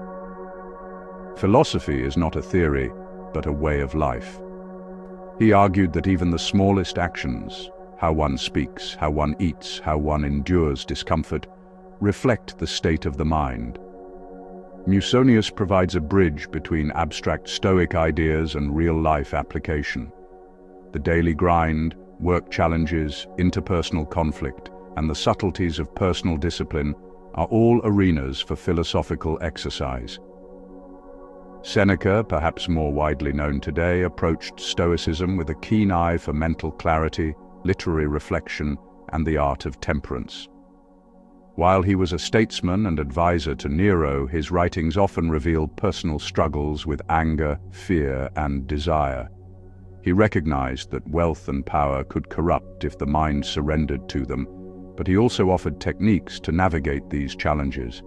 Philosophy is not a theory, but a way of life. He argued that even the smallest actions, how one speaks, how one eats, how one endures discomfort, reflect the state of the mind. Musonius provides a bridge between abstract Stoic ideas and real-life application. The daily grind, work challenges, interpersonal conflict, and the subtleties of personal discipline are all arenas for philosophical exercise. Seneca, perhaps more widely known today, approached Stoicism with a keen eye for mental clarity, literary reflection, and the art of temperance. While he was a statesman and advisor to Nero, his writings often reveal personal struggles with anger, fear, and desire. He recognized that wealth and power could corrupt if the mind surrendered to them, but he also offered techniques to navigate these challenges.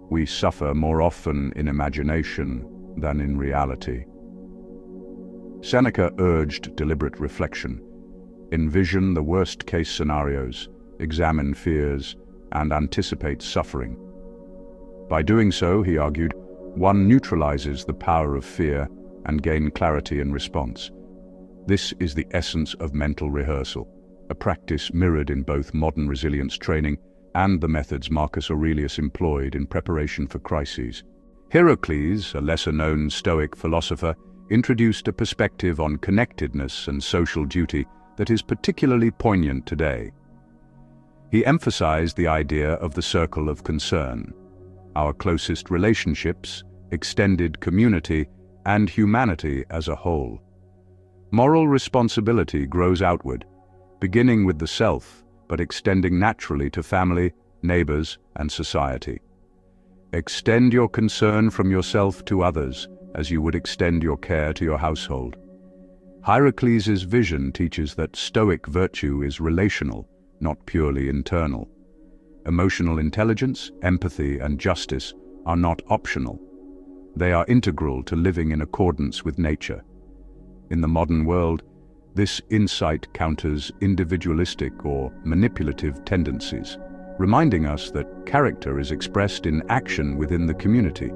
We suffer more often in imagination than in reality. Seneca urged deliberate reflection. Envision the worst-case scenarios, examine fears, and anticipate suffering. By doing so, he argued, one neutralizes the power of fear and gains clarity in response. This is the essence of mental rehearsal, a practice mirrored in both modern resilience training and the methods Marcus Aurelius employed in preparation for crises. Heracles, a lesser-known Stoic philosopher, introduced a perspective on connectedness and social duty that is particularly poignant today. He emphasized the idea of the circle of concern, our closest relationships, extended community, and humanity as a whole. Moral responsibility grows outward, beginning with the self, but extending naturally to family, neighbors, and society. Extend your concern from yourself to others, as you would extend your care to your household. Heracles' vision teaches that Stoic virtue is relational, not purely internal. Emotional intelligence, empathy, and justice are not optional. They are integral to living in accordance with nature. In the modern world, this insight counters individualistic or manipulative tendencies, reminding us that character is expressed in action within the community.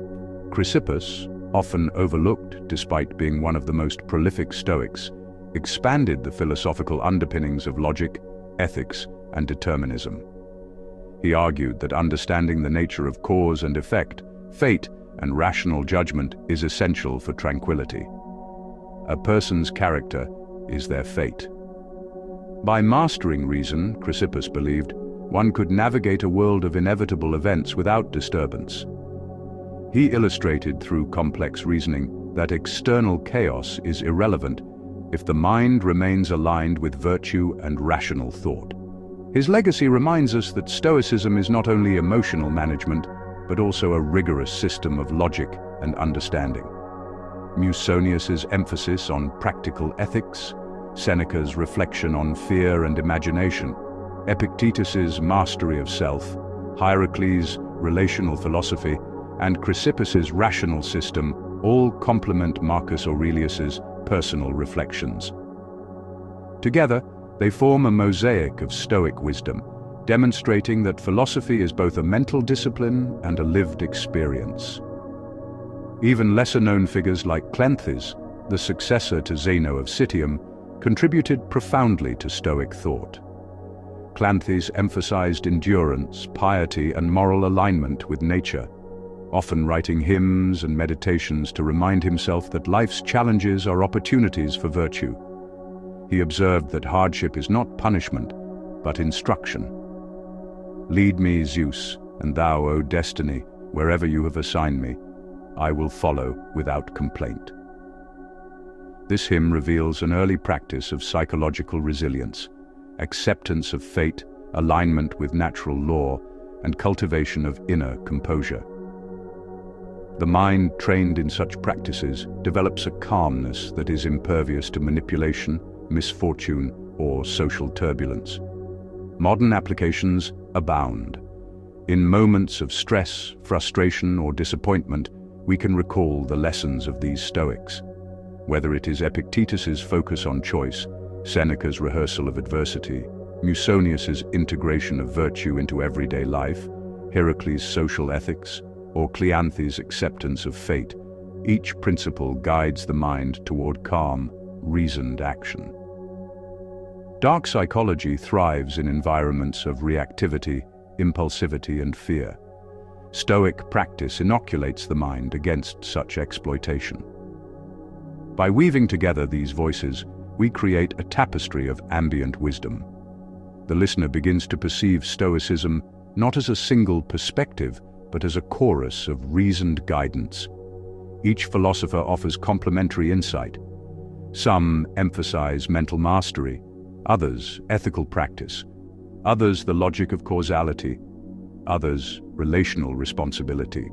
Chrysippus, often overlooked despite being one of the most prolific Stoics, expanded the philosophical underpinnings of logic, ethics, and determinism. He argued that understanding the nature of cause and effect, fate, and rational judgment is essential for tranquility. A person's character is their fate. By mastering reason, Chrysippus believed, one could navigate a world of inevitable events without disturbance. He illustrated through complex reasoning that external chaos is irrelevant if the mind remains aligned with virtue and rational thought. His legacy reminds us that Stoicism is not only emotional management, but also a rigorous system of logic and understanding. Musonius's emphasis on practical ethics, Seneca's reflection on fear and imagination, Epictetus's mastery of self, Heracles' relational philosophy, and Chrysippus's rational system all complement Marcus Aurelius's personal reflections. Together, they form a mosaic of Stoic wisdom, demonstrating that philosophy is both a mental discipline and a lived experience. Even lesser-known figures like Cleanthes, the successor to Zeno of Citium, contributed profoundly to Stoic thought. Cleanthes emphasized endurance, piety, and moral alignment with nature, often writing hymns and meditations to remind himself that life's challenges are opportunities for virtue. He observed that hardship is not punishment, but instruction. Lead me, Zeus, and thou, O destiny, wherever you have assigned me, I will follow without complaint. This hymn reveals an early practice of psychological resilience, acceptance of fate, alignment with natural law, and cultivation of inner composure. The mind trained in such practices develops a calmness that is impervious to manipulation, misfortune, or social turbulence. Modern applications abound. In moments of stress, frustration, or disappointment, we can recall the lessons of these Stoics. Whether it is Epictetus's focus on choice, Seneca's rehearsal of adversity, Musonius's integration of virtue into everyday life, Heracles' social ethics, or Cleanthes' acceptance of fate, each principle guides the mind toward calm, reasoned action. Dark psychology thrives in environments of reactivity, impulsivity, and fear. Stoic practice inoculates the mind against such exploitation. By weaving together these voices, we create a tapestry of ambient wisdom. The listener begins to perceive Stoicism not as a single perspective, but as a chorus of reasoned guidance. Each philosopher offers complementary insight. Some emphasize mental mastery, others ethical practice, others the logic of causality, others relational responsibility.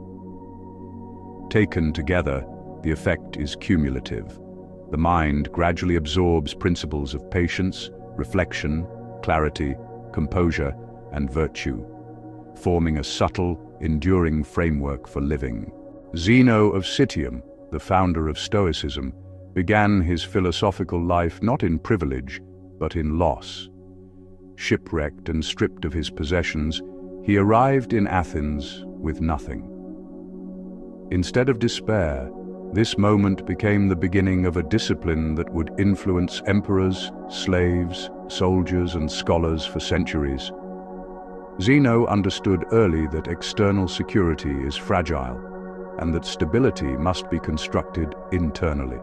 Taken together, the effect is cumulative. The mind gradually absorbs principles of patience, reflection, clarity, composure, and virtue, forming a subtle, enduring framework for living. Zeno of Citium, the founder of Stoicism, began his philosophical life not in privilege, but in loss. Shipwrecked and stripped of his possessions, he arrived in Athens with nothing. Instead of despair, this moment became the beginning of a discipline that would influence emperors, slaves, soldiers, and scholars for centuries. Zeno understood early that external security is fragile, and that stability must be constructed internally.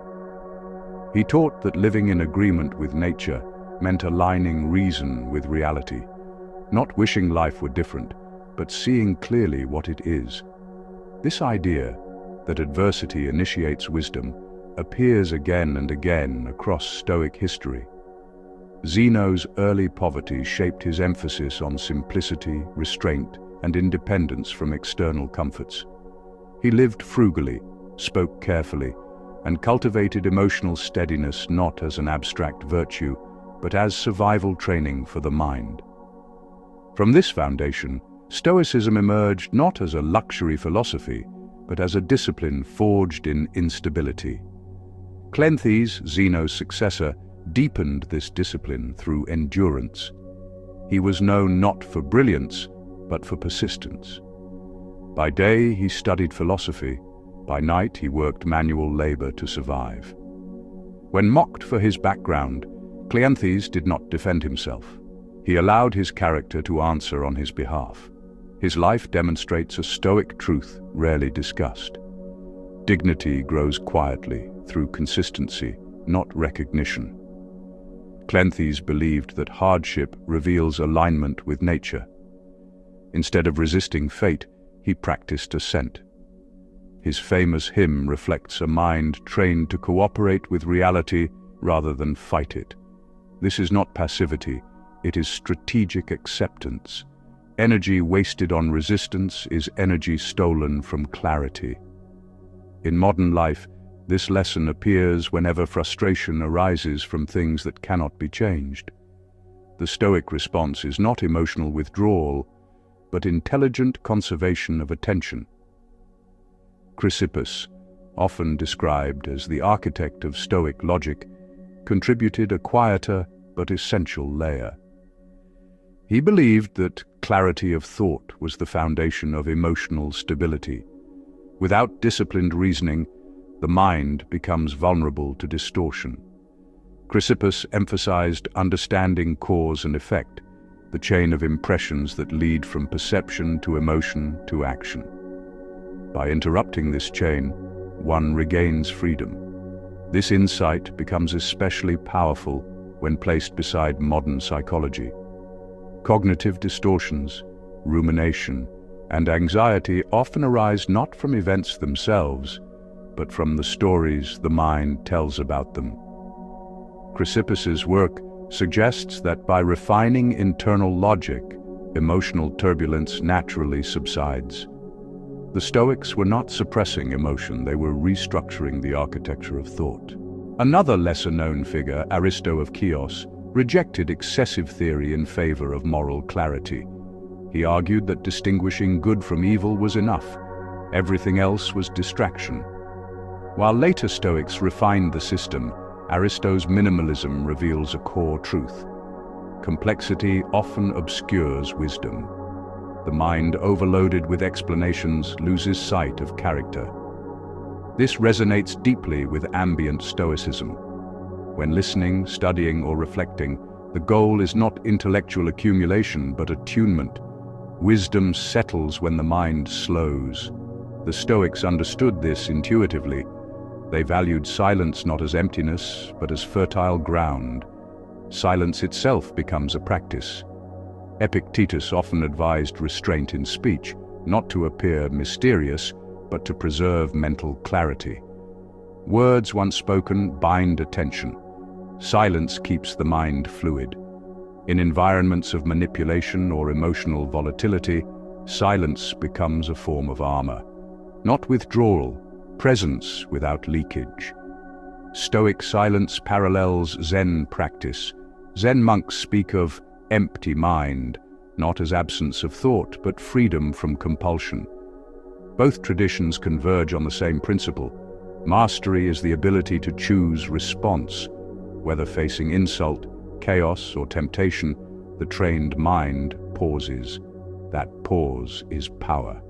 He taught that living in agreement with nature meant aligning reason with reality, not wishing life were different, but seeing clearly what it is. This idea that adversity initiates wisdom appears again and again across Stoic history. Zeno's early poverty shaped his emphasis on simplicity, restraint, and independence from external comforts. He lived frugally, spoke carefully, and cultivated emotional steadiness not as an abstract virtue, but as survival training for the mind. From this foundation, Stoicism emerged not as a luxury philosophy, but as a discipline forged in instability. Cleanthes, Zeno's successor, deepened this discipline through endurance. He was known not for brilliance, but for persistence. By day, he studied philosophy. By night, he worked manual labor to survive. When mocked for his background, Cleanthes did not defend himself. He allowed his character to answer on his behalf. His life demonstrates a Stoic truth rarely discussed. Dignity grows quietly through consistency, not recognition. Cleanthes believed that hardship reveals alignment with nature. Instead of resisting fate, he practiced ascent. His famous hymn reflects a mind trained to cooperate with reality rather than fight it. This is not passivity, it is strategic acceptance. Energy wasted on resistance is energy stolen from clarity. In modern life, this lesson appears whenever frustration arises from things that cannot be changed. The Stoic response is not emotional withdrawal, but intelligent conservation of attention. Chrysippus, often described as the architect of Stoic logic, contributed a quieter but essential layer. He believed that clarity of thought was the foundation of emotional stability. Without disciplined reasoning, the mind becomes vulnerable to distortion. Chrysippus emphasized understanding cause and effect, the chain of impressions that lead from perception to emotion to action. By interrupting this chain, one regains freedom. This insight becomes especially powerful when placed beside modern psychology. Cognitive distortions, rumination, and anxiety often arise not from events themselves, but from the stories the mind tells about them. Chrysippus's work suggests that by refining internal logic, emotional turbulence naturally subsides. The Stoics were not suppressing emotion, they were restructuring the architecture of thought. Another lesser-known figure, Aristo of Chios, rejected excessive theory in favor of moral clarity. He argued that distinguishing good from evil was enough. Everything else was distraction. While later Stoics refined the system, Aristo's minimalism reveals a core truth. Complexity often obscures wisdom. The mind, overloaded with explanations, loses sight of character. This resonates deeply with ambient Stoicism. When listening, studying, or reflecting, the goal is not intellectual accumulation but attunement. Wisdom settles when the mind slows. The Stoics understood this intuitively. They valued silence not as emptiness, but as fertile ground. Silence itself becomes a practice. Epictetus often advised restraint in speech, not to appear mysterious, but to preserve mental clarity. Words once spoken bind attention. Silence keeps the mind fluid. In environments of manipulation or emotional volatility, silence becomes a form of armor. Not withdrawal, presence without leakage. Stoic silence parallels Zen practice. Zen monks speak of empty mind, not as absence of thought, but freedom from compulsion. Both traditions converge on the same principle. Mastery is the ability to choose response. Whether facing insult, chaos, or temptation, the trained mind pauses. That pause is power.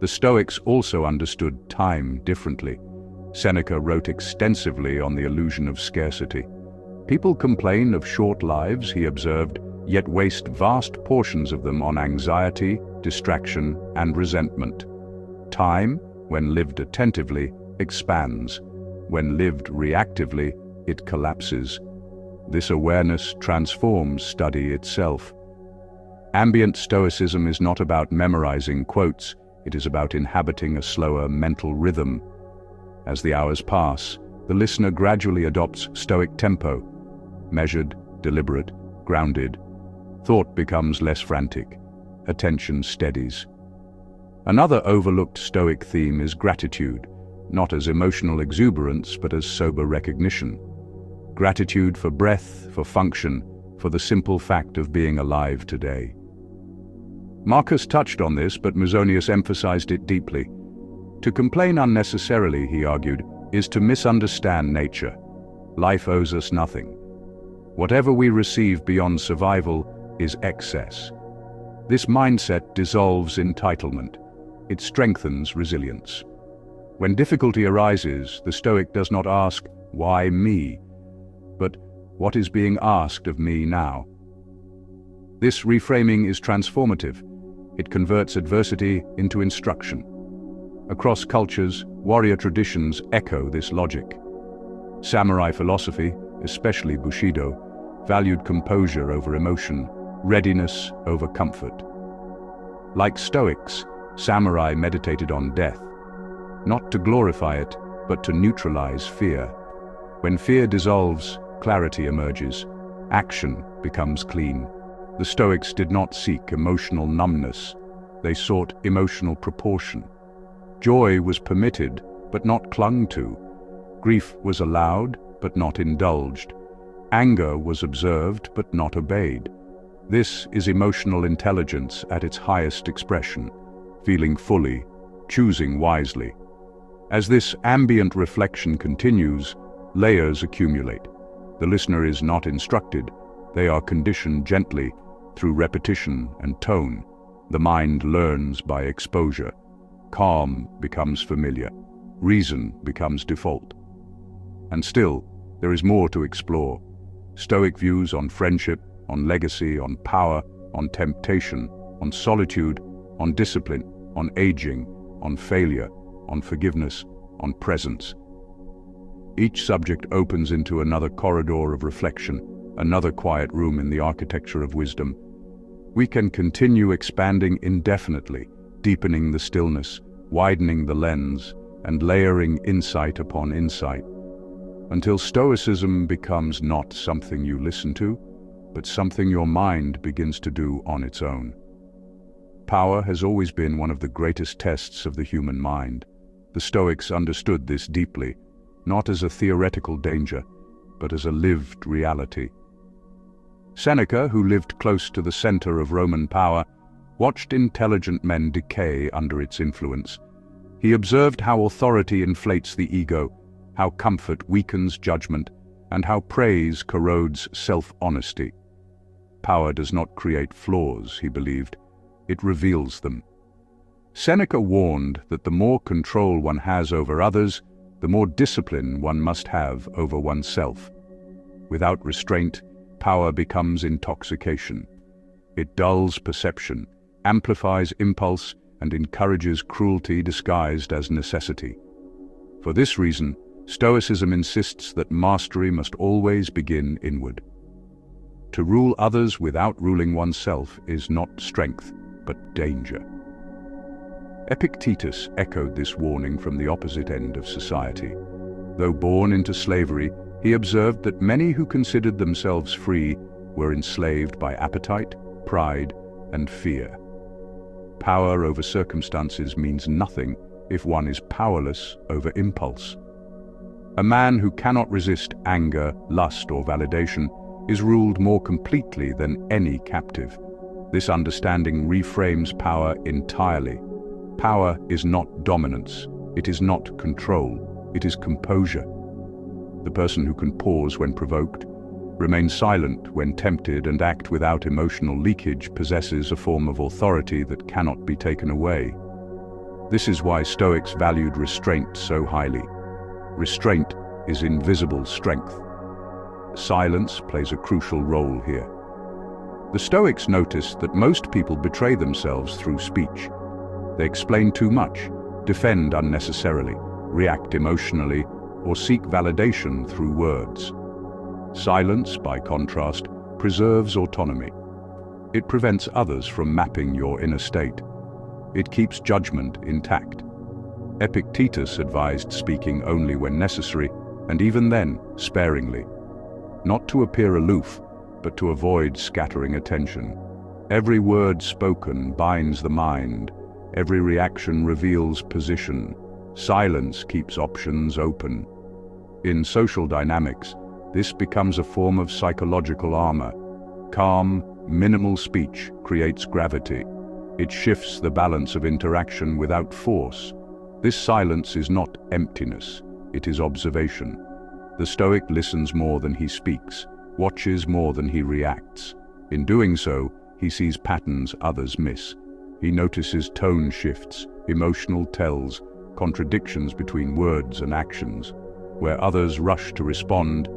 The Stoics also understood time differently. Seneca wrote extensively on the illusion of scarcity. People complain of short lives, he observed, yet waste vast portions of them on anxiety, distraction, and resentment. Time, when lived attentively, expands. When lived reactively, it collapses. This awareness transforms study itself. Ambient Stoicism is not about memorizing quotes, it is about inhabiting a slower mental rhythm. As the hours pass, the listener gradually adopts Stoic tempo. Measured, deliberate, grounded. Thought becomes less frantic. Attention steadies. Another overlooked Stoic theme is gratitude, not as emotional exuberance but as sober recognition. Gratitude for breath, for function, for the simple fact of being alive today. Marcus touched on this, but Musonius emphasized it deeply. To complain unnecessarily, he argued, is to misunderstand nature. Life owes us nothing. Whatever we receive beyond survival is excess. This mindset dissolves entitlement. It strengthens resilience. When difficulty arises, the Stoic does not ask, "Why me?" but "What is being asked of me now?" This reframing is transformative. It converts adversity into instruction. Across cultures, warrior traditions echo this logic. Samurai philosophy, especially Bushido, valued composure over emotion, readiness over comfort. Like Stoics, samurai meditated on death, not to glorify it, but to neutralize fear. When fear dissolves, clarity emerges. Action becomes clean. The Stoics did not seek emotional numbness. They sought emotional proportion. Joy was permitted, but not clung to. Grief was allowed, but not indulged. Anger was observed, but not obeyed. This is emotional intelligence at its highest expression, feeling fully, choosing wisely. As this ambient reflection continues, layers accumulate. The listener is not instructed, they are conditioned gently through repetition and tone. The mind learns by exposure. Calm becomes familiar. Reason becomes default. And still, there is more to explore. Stoic views on friendship, on legacy, on power, on temptation, on solitude, on discipline, on aging, on failure, on forgiveness, on presence. Each subject opens into another corridor of reflection, another quiet room in the architecture of wisdom. We can continue expanding indefinitely, deepening the stillness, widening the lens, and layering insight upon insight, until Stoicism becomes not something you listen to, but something your mind begins to do on its own. Power has always been one of the greatest tests of the human mind. The Stoics understood this deeply, not as a theoretical danger, but as a lived reality. Seneca, who lived close to the center of Roman power, watched intelligent men decay under its influence. He observed how authority inflates the ego, how comfort weakens judgment, and how praise corrodes self-honesty. Power does not create flaws, he believed. It reveals them. Seneca warned that the more control one has over others, the more discipline one must have over oneself. Without restraint, power becomes intoxication. It dulls perception, amplifies impulse, and encourages cruelty disguised as necessity. For this reason, Stoicism insists that mastery must always begin inward. To rule others without ruling oneself is not strength, but danger. Epictetus echoed this warning from the opposite end of society. Though born into slavery, he observed that many who considered themselves free were enslaved by appetite, pride, and fear. Power over circumstances means nothing if one is powerless over impulse. A man who cannot resist anger, lust, or validation is ruled more completely than any captive. This understanding reframes power entirely. Power is not dominance. It is not control. It is composure. The person who can pause when provoked, remain silent when tempted, and act without emotional leakage possesses a form of authority that cannot be taken away. This is why Stoics valued restraint so highly. Restraint is invisible strength. Silence plays a crucial role here. The Stoics noticed that most people betray themselves through speech. They explain too much, defend unnecessarily, react emotionally, or seek validation through words. Silence, by contrast, preserves autonomy. It prevents others from mapping your inner state. It keeps judgment intact. Epictetus advised speaking only when necessary, and even then, sparingly. Not to appear aloof, but to avoid scattering attention. Every word spoken binds the mind. Every reaction reveals position. Silence keeps options open. In social dynamics, this becomes a form of psychological armor. Calm, minimal speech creates gravity. It shifts the balance of interaction without force. This silence is not emptiness, it is observation. The Stoic listens more than he speaks, watches more than he reacts. In doing so, he sees patterns others miss. He notices tone shifts, emotional tells, contradictions between words and actions. Where others rush to respond,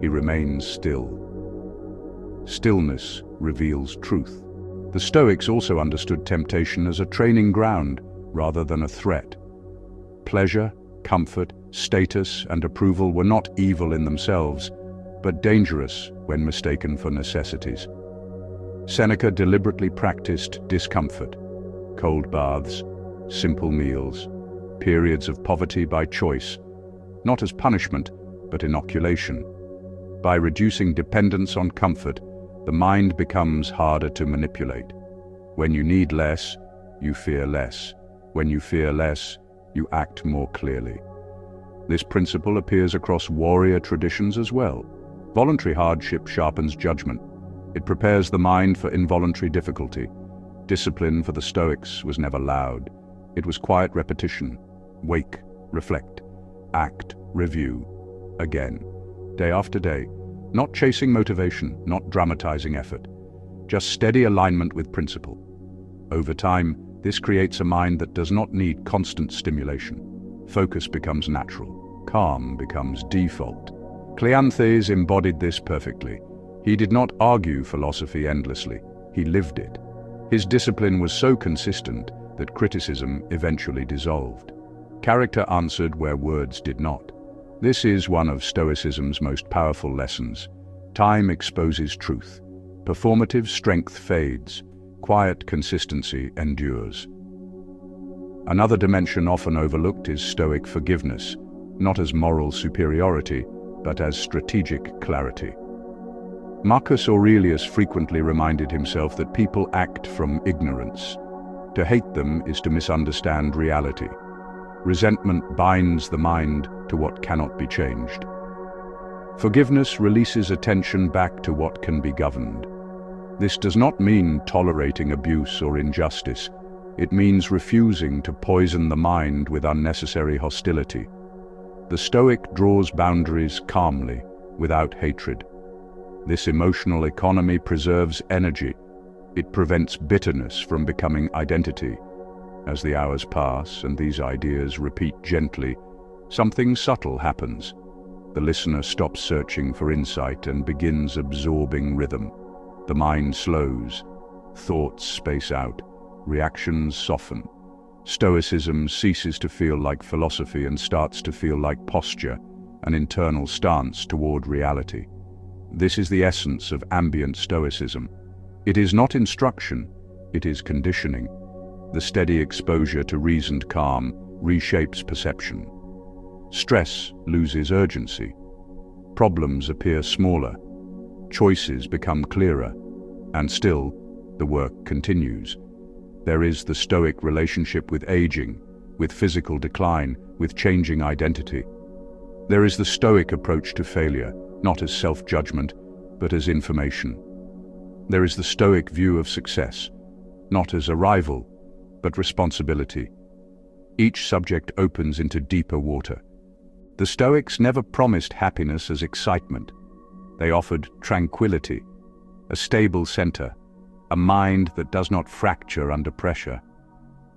he remains still. Stillness reveals truth. The Stoics also understood temptation as a training ground rather than a threat. Pleasure, comfort, status, and approval were not evil in themselves, but dangerous when mistaken for necessities. Seneca deliberately practiced discomfort, cold baths, simple meals, periods of poverty by choice, not as punishment, but inoculation. By reducing dependence on comfort, the mind becomes harder to manipulate. When you need less, you fear less. When you fear less, you act more clearly. This principle appears across warrior traditions as well. Voluntary hardship sharpens judgment. It prepares the mind for involuntary difficulty. Discipline for the Stoics was never loud. It was quiet repetition. Wake, reflect, act, review. Again, day after day. Not chasing motivation, not dramatizing effort. Just steady alignment with principle. Over time, this creates a mind that does not need constant stimulation. Focus becomes natural. Calm becomes default. Cleanthes embodied this perfectly. He did not argue philosophy endlessly. He lived it. His discipline was so consistent that criticism eventually dissolved. Character answered where words did not. This is one of Stoicism's most powerful lessons. Time exposes truth. Performative strength fades. Quiet consistency endures. Another dimension often overlooked is Stoic forgiveness, not as moral superiority, but as strategic clarity. Marcus Aurelius frequently reminded himself that people act from ignorance. To hate them is to misunderstand reality. Resentment binds the mind to what cannot be changed. Forgiveness releases attention back to what can be governed. This does not mean tolerating abuse or injustice. It means refusing to poison the mind with unnecessary hostility. The Stoic draws boundaries calmly, without hatred. This emotional economy preserves energy. It prevents bitterness from becoming identity. As the hours pass and these ideas repeat gently, something subtle happens. The listener stops searching for insight and begins absorbing rhythm. The mind slows, thoughts space out, reactions soften. Stoicism ceases to feel like philosophy and starts to feel like posture, an internal stance toward reality. This is the essence of ambient Stoicism. It is not instruction, it is conditioning. The steady exposure to reasoned calm reshapes perception. Stress loses urgency. Problems appear smaller. Choices become clearer. And still, the work continues. There is the Stoic relationship with aging, with physical decline, with changing identity. There is the Stoic approach to failure, not as self-judgment, but as information. There is the Stoic view of success, not as arrival, but responsibility. Each subject opens into deeper water. The Stoics never promised happiness as excitement. They offered tranquility, a stable center, a mind that does not fracture under pressure.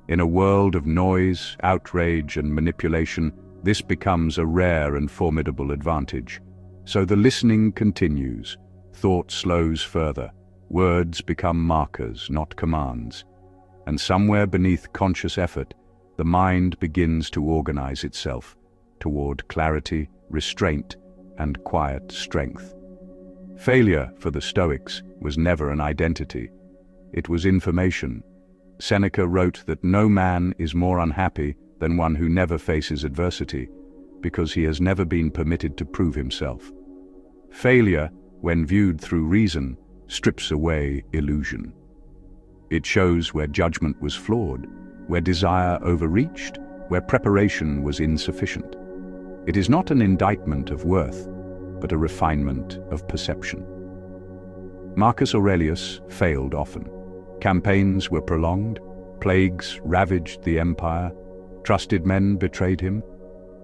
In a world of noise, outrage, and manipulation, this becomes a rare and formidable advantage. So the listening continues. Thought slows further. Words become markers, not commands. And somewhere beneath conscious effort, the mind begins to organize itself toward clarity, restraint, and quiet strength. Failure, for the Stoics, was never an identity. It was information. Seneca wrote that no man is more unhappy than one who never faces adversity, because he has never been permitted to prove himself. Failure, when viewed through reason, strips away illusion. It shows where judgment was flawed, where desire overreached, where preparation was insufficient. It is not an indictment of worth, but a refinement of perception. Marcus Aurelius failed often. Campaigns were prolonged, plagues ravaged the empire, trusted men betrayed him.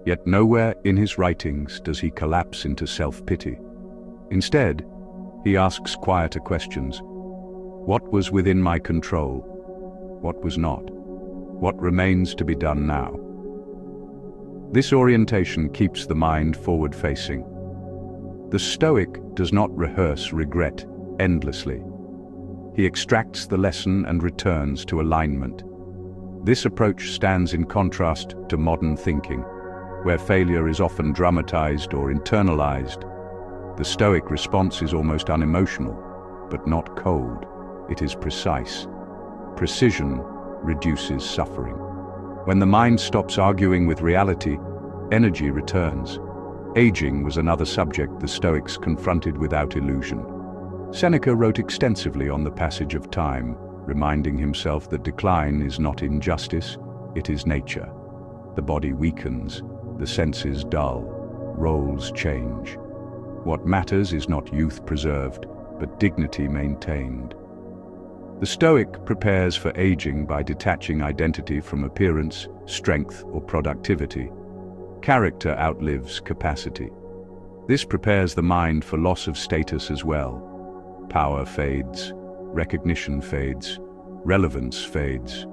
Yet nowhere in his writings does he collapse into self-pity. Instead, he asks quieter questions. What was within my control? What was not? What remains to be done now? This orientation keeps the mind forward-facing. The Stoic does not rehearse regret endlessly. He extracts the lesson and returns to alignment. This approach stands in contrast to modern thinking, where failure is often dramatized or internalized. The Stoic response is almost unemotional, but not cold. It is precise. Precision reduces suffering. When the mind stops arguing with reality, energy returns. Aging was another subject the Stoics confronted without illusion. Seneca wrote extensively on the passage of time, reminding himself that decline is not injustice, it is nature. The body weakens, the senses dull, roles change. What matters is not youth preserved, but dignity maintained. The Stoic prepares for aging by detaching identity from appearance, strength, or productivity. Character outlives capacity. This prepares the mind for loss of status as well. Power fades, recognition fades, relevance fades.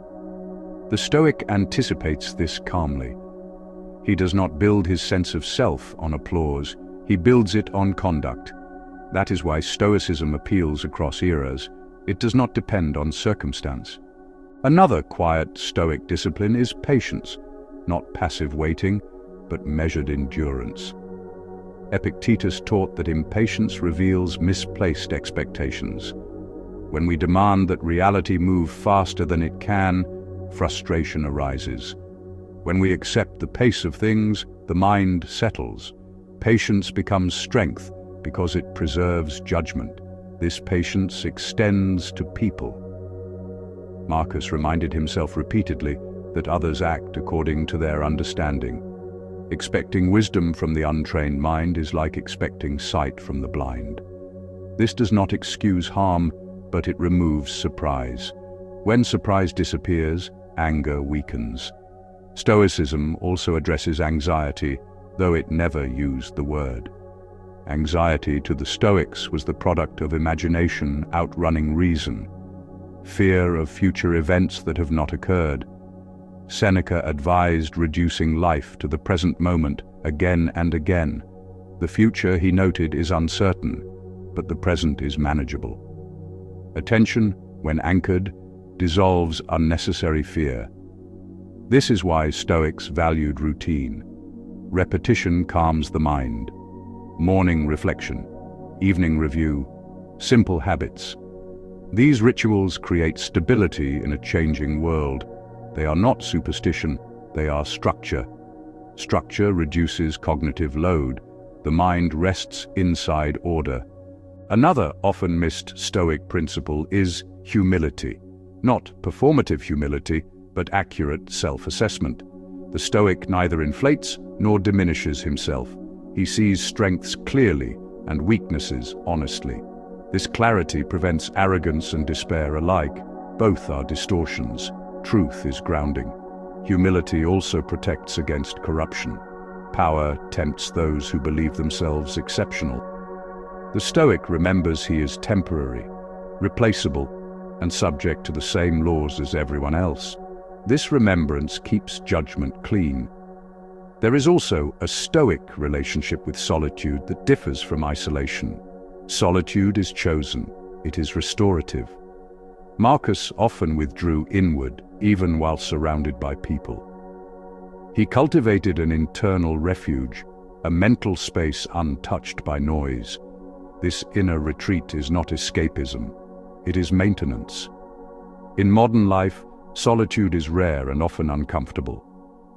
The Stoic anticipates this calmly. He does not build his sense of self on applause, he builds it on conduct. That is why Stoicism appeals across eras. It does not depend on circumstance. Another quiet Stoic discipline is patience, not passive waiting, but measured endurance. Epictetus taught that impatience reveals misplaced expectations. When we demand that reality move faster than it can, frustration arises. When we accept the pace of things, the mind settles. Patience becomes strength because it preserves judgment. This patience extends to people. Marcus reminded himself repeatedly that others act according to their understanding. Expecting wisdom from the untrained mind is like expecting sight from the blind. This does not excuse harm, but it removes surprise. When surprise disappears, anger weakens. Stoicism also addresses anxiety, though it never used the word. Anxiety to the Stoics was the product of imagination outrunning reason, fear of future events that have not occurred. Seneca advised reducing life to the present moment again and again. The future, he noted, is uncertain, but the present is manageable. Attention, when anchored, dissolves unnecessary fear. This is why Stoics valued routine. Repetition calms the mind. Morning reflection, evening review, simple habits. These rituals create stability in a changing world. They are not superstition, they are structure. Structure reduces cognitive load. The mind rests inside order. Another often missed Stoic principle is humility. Not performative humility, but accurate self-assessment. The Stoic neither inflates nor diminishes himself. He sees strengths clearly and weaknesses honestly. This clarity prevents arrogance and despair alike. Both are distortions. Truth is grounding. Humility also protects against corruption. Power tempts those who believe themselves exceptional. The Stoic remembers he is temporary, replaceable, and subject to the same laws as everyone else. This remembrance keeps judgment clean. There is also a Stoic relationship with solitude that differs from isolation. Solitude is chosen. It is restorative. Marcus often withdrew inward, even while surrounded by people. He cultivated an internal refuge, a mental space untouched by noise. This inner retreat is not escapism, it is maintenance. In modern life, solitude is rare and often uncomfortable.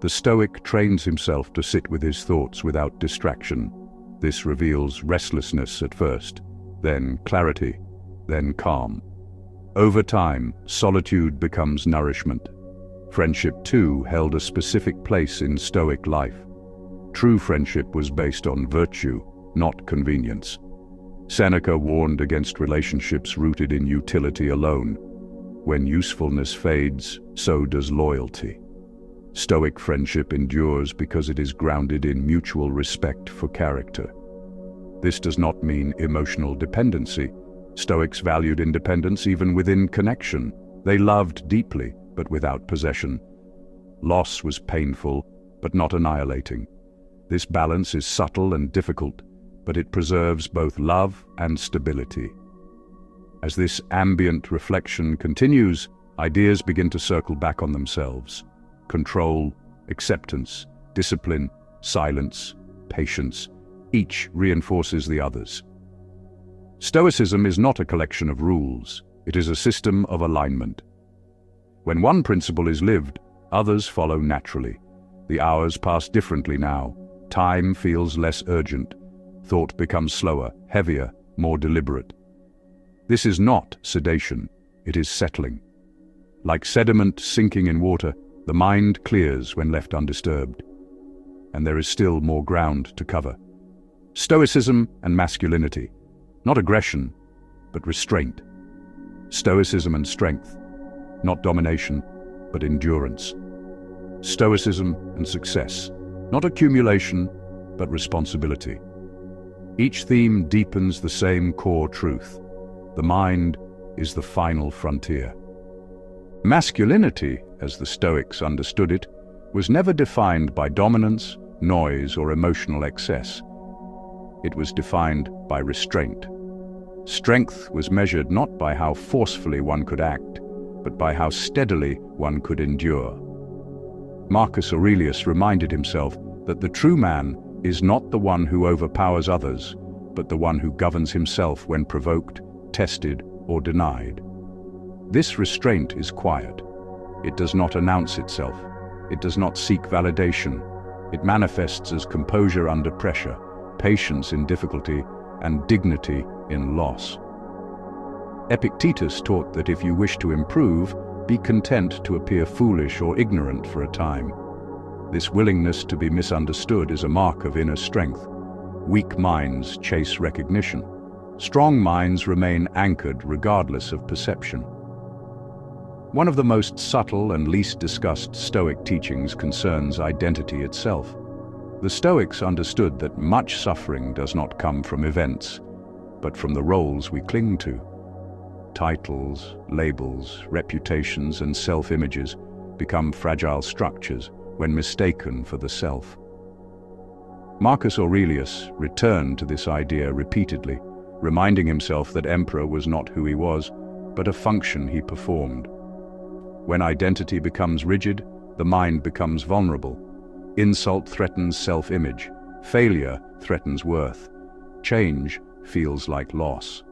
The Stoic trains himself to sit with his thoughts without distraction. This reveals restlessness at first, then clarity, then calm. Over time, solitude becomes nourishment. Friendship, too, held a specific place in Stoic life. True friendship was based on virtue, not convenience. Seneca warned against relationships rooted in utility alone. When usefulness fades, so does loyalty. Stoic friendship endures because it is grounded in mutual respect for character. This does not mean emotional dependency. Stoics valued independence even within connection. They loved deeply, but without possession. Loss was painful, but not annihilating. This balance is subtle and difficult, but it preserves both love and stability. As this ambient reflection continues, ideas begin to circle back on themselves. Control, acceptance, discipline, silence, patience, each reinforces the others. Stoicism is not a collection of rules, it is a system of alignment. When one principle is lived, others follow naturally. The hours pass differently now. Time feels less urgent. Thought becomes slower, heavier, more deliberate. This is not sedation, it is settling. Like sediment sinking in water, the mind clears when left undisturbed. And there is still more ground to cover. Stoicism and masculinity. Not aggression, but restraint. Stoicism and strength. Not domination, but endurance. Stoicism and success. Not accumulation, but responsibility. Each theme deepens the same core truth. The mind is the final frontier. Masculinity, as the Stoics understood it, was never defined by dominance, noise, or emotional excess. It was defined by restraint. Strength was measured not by how forcefully one could act, but by how steadily one could endure. Marcus Aurelius reminded himself that the true man is not the one who overpowers others, but the one who governs himself when provoked, tested, or denied. This restraint is quiet. It does not announce itself. It does not seek validation. It manifests as composure under pressure, patience in difficulty, and dignity in loss. Epictetus taught that if you wish to improve, be content to appear foolish or ignorant for a time. This willingness to be misunderstood is a mark of inner strength. Weak minds chase recognition. Strong minds remain anchored regardless of perception. One of the most subtle and least discussed Stoic teachings concerns identity itself. The Stoics understood that much suffering does not come from events, but from the roles we cling to. Titles, labels, reputations, and self-images become fragile structures when mistaken for the self. Marcus Aurelius returned to this idea repeatedly, reminding himself that emperor was not who he was, but a function he performed. When identity becomes rigid, the mind becomes vulnerable. Insult threatens self-image. Failure threatens worth. Change feels like loss.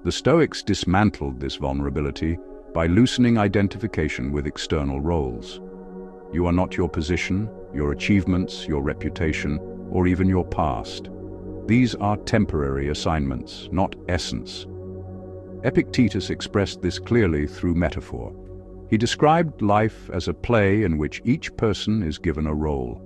The Stoics dismantled this vulnerability by loosening identification with external roles. You are not your position, your achievements, your reputation, or even your past. These are temporary assignments, not essence. Epictetus expressed this clearly through metaphor. He described life as a play in which each person is given a role.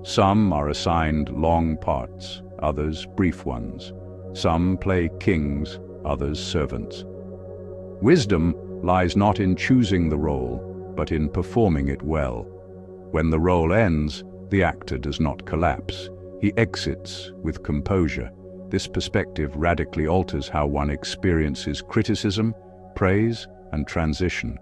Some are assigned long parts, others brief ones. Some play kings, others servants. Wisdom lies not in choosing the role, but in performing it well. When the role ends, the actor does not collapse. He exits with composure. This perspective radically alters how one experiences criticism, praise, and transition.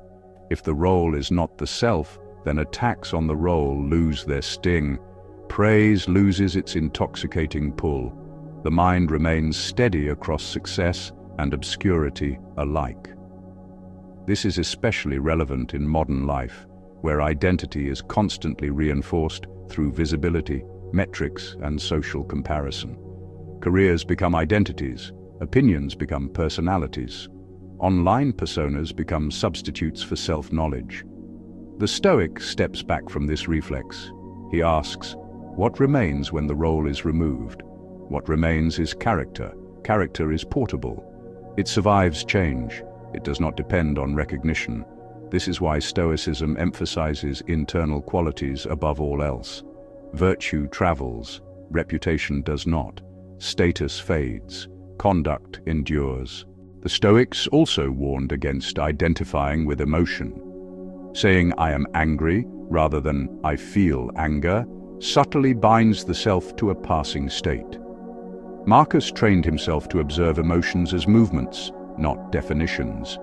If the role is not the self, then attacks on the role lose their sting. Praise loses its intoxicating pull. The mind remains steady across success and obscurity alike. This is especially relevant in modern life, where identity is constantly reinforced through visibility, metrics, and social comparison. Careers become identities, opinions become personalities. Online personas become substitutes for self-knowledge. The Stoic steps back from this reflex. He asks, what remains when the role is removed? What remains is character. Character is portable. It survives change. It does not depend on recognition. This is why Stoicism emphasizes internal qualities above all else. Virtue travels, reputation does not. Status fades, conduct endures. The Stoics also warned against identifying with emotion. Saying I am angry rather than I feel anger subtly binds the self to a passing state. Marcus trained himself to observe emotions as movements, not definitions.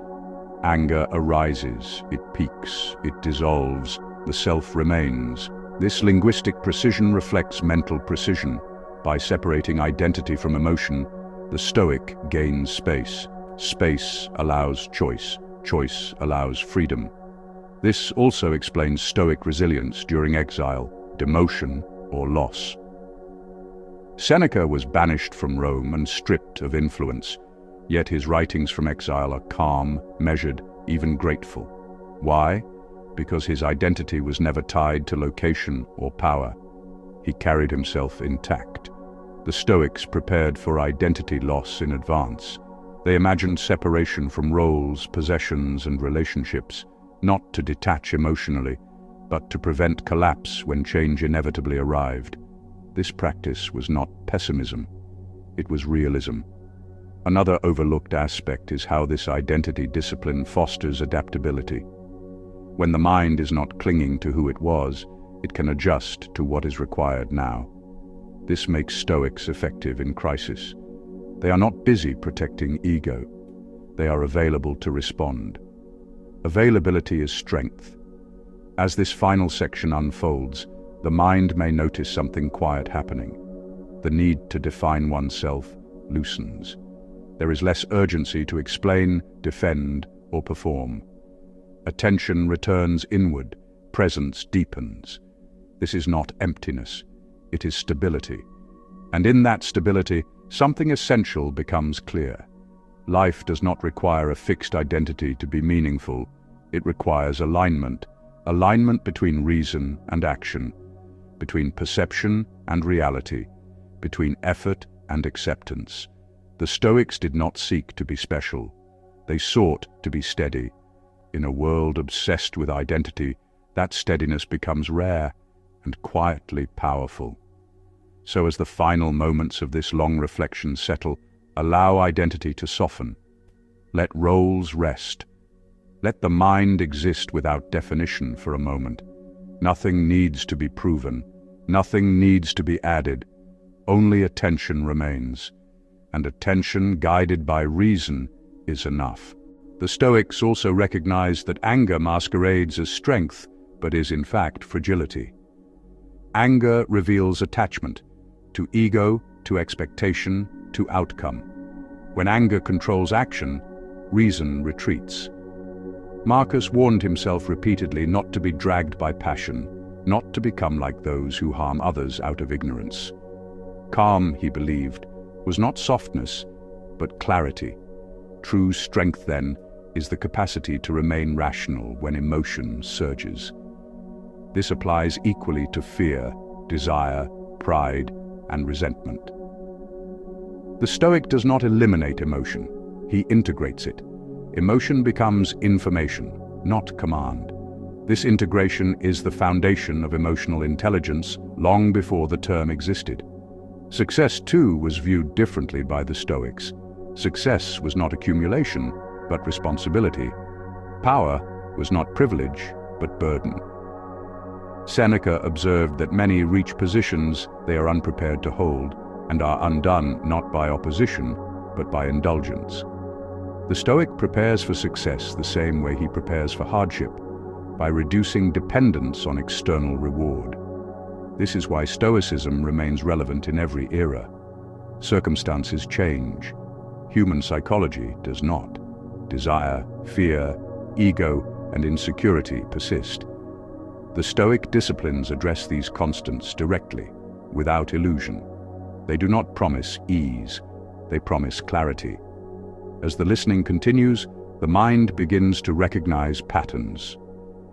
Anger arises, it peaks, it dissolves, the self remains. This linguistic precision reflects mental precision. By separating identity from emotion, the Stoic gains space. Space allows choice. Choice allows freedom. This also explains Stoic resilience during exile, demotion, or loss. Seneca was banished from Rome and stripped of influence, yet his writings from exile are calm, measured, even grateful. Why? Because his identity was never tied to location or power. He carried himself intact. The Stoics prepared for identity loss in advance. They imagined separation from roles, possessions, and relationships, not to detach emotionally, but to prevent collapse when change inevitably arrived. This practice was not pessimism, it was realism. Another overlooked aspect is how this identity discipline fosters adaptability. When the mind is not clinging to who it was, it can adjust to what is required now. This makes Stoics effective in crisis. They are not busy protecting ego. They are available to respond. Availability is strength. As this final section unfolds, the mind may notice something quiet happening. The need to define oneself loosens. There is less urgency to explain, defend, or perform. Attention returns inward, presence deepens. This is not emptiness, it is stability. And in that stability, something essential becomes clear. Life does not require a fixed identity to be meaningful. It requires alignment. Alignment between reason and action, between perception and reality, between effort and acceptance. The Stoics did not seek to be special. They sought to be steady. In a world obsessed with identity, that steadiness becomes rare and quietly powerful. So as the final moments of this long reflection settle, allow identity to soften. Let roles rest. Let the mind exist without definition for a moment. Nothing needs to be proven. Nothing needs to be added. Only attention remains. And attention guided by reason is enough. The Stoics also recognized that anger masquerades as strength, but is in fact fragility. Anger reveals attachment to ego, to expectation, to outcome. When anger controls action, reason retreats. Marcus warned himself repeatedly not to be dragged by passion, not to become like those who harm others out of ignorance. Calm, he believed, was not softness, but clarity. True strength, then, is the capacity to remain rational when emotion surges. This applies equally to fear, desire, pride, and resentment. The Stoic does not eliminate emotion, he integrates it. Emotion becomes information, not command. This integration is the foundation of emotional intelligence long before the term existed. Success, too, was viewed differently by the Stoics. Success was not accumulation, but responsibility. Power was not privilege, but burden. Seneca observed that many reach positions they are unprepared to hold and are undone not by opposition, but by indulgence. The Stoic prepares for success the same way he prepares for hardship, by reducing dependence on external reward. This is why Stoicism remains relevant in every era. Circumstances change. Human psychology does not. Desire, fear, ego, and insecurity persist. The Stoic disciplines address these constants directly, without illusion. They do not promise ease, they promise clarity. As the listening continues, the mind begins to recognize patterns.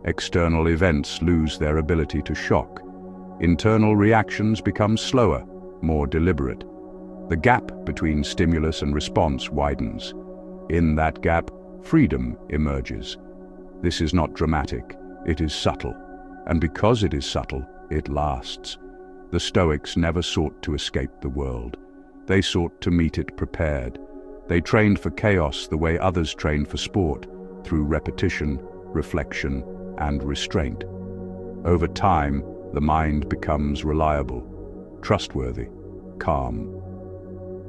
External events lose their ability to shock. Internal reactions become slower, more deliberate. The gap between stimulus and response widens. In that gap, freedom emerges. This is not dramatic, it is subtle. And because it is subtle, it lasts. The Stoics never sought to escape the world. They sought to meet it prepared. They trained for chaos the way others train for sport, through repetition, reflection, and restraint. Over time, the mind becomes reliable, trustworthy, calm.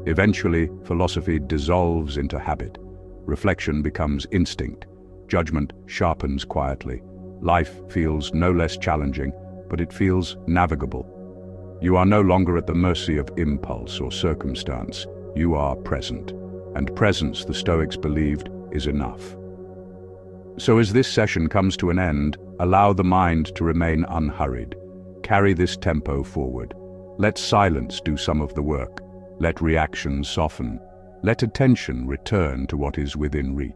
Eventually, philosophy dissolves into habit. Reflection becomes instinct. Judgment sharpens quietly. Life feels no less challenging, but it feels navigable. You are no longer at the mercy of impulse or circumstance. You are present. And presence, the Stoics believed, is enough. So as this session comes to an end, allow the mind to remain unhurried. Carry this tempo forward. Let silence do some of the work. Let reactions soften. Let attention return to what is within reach.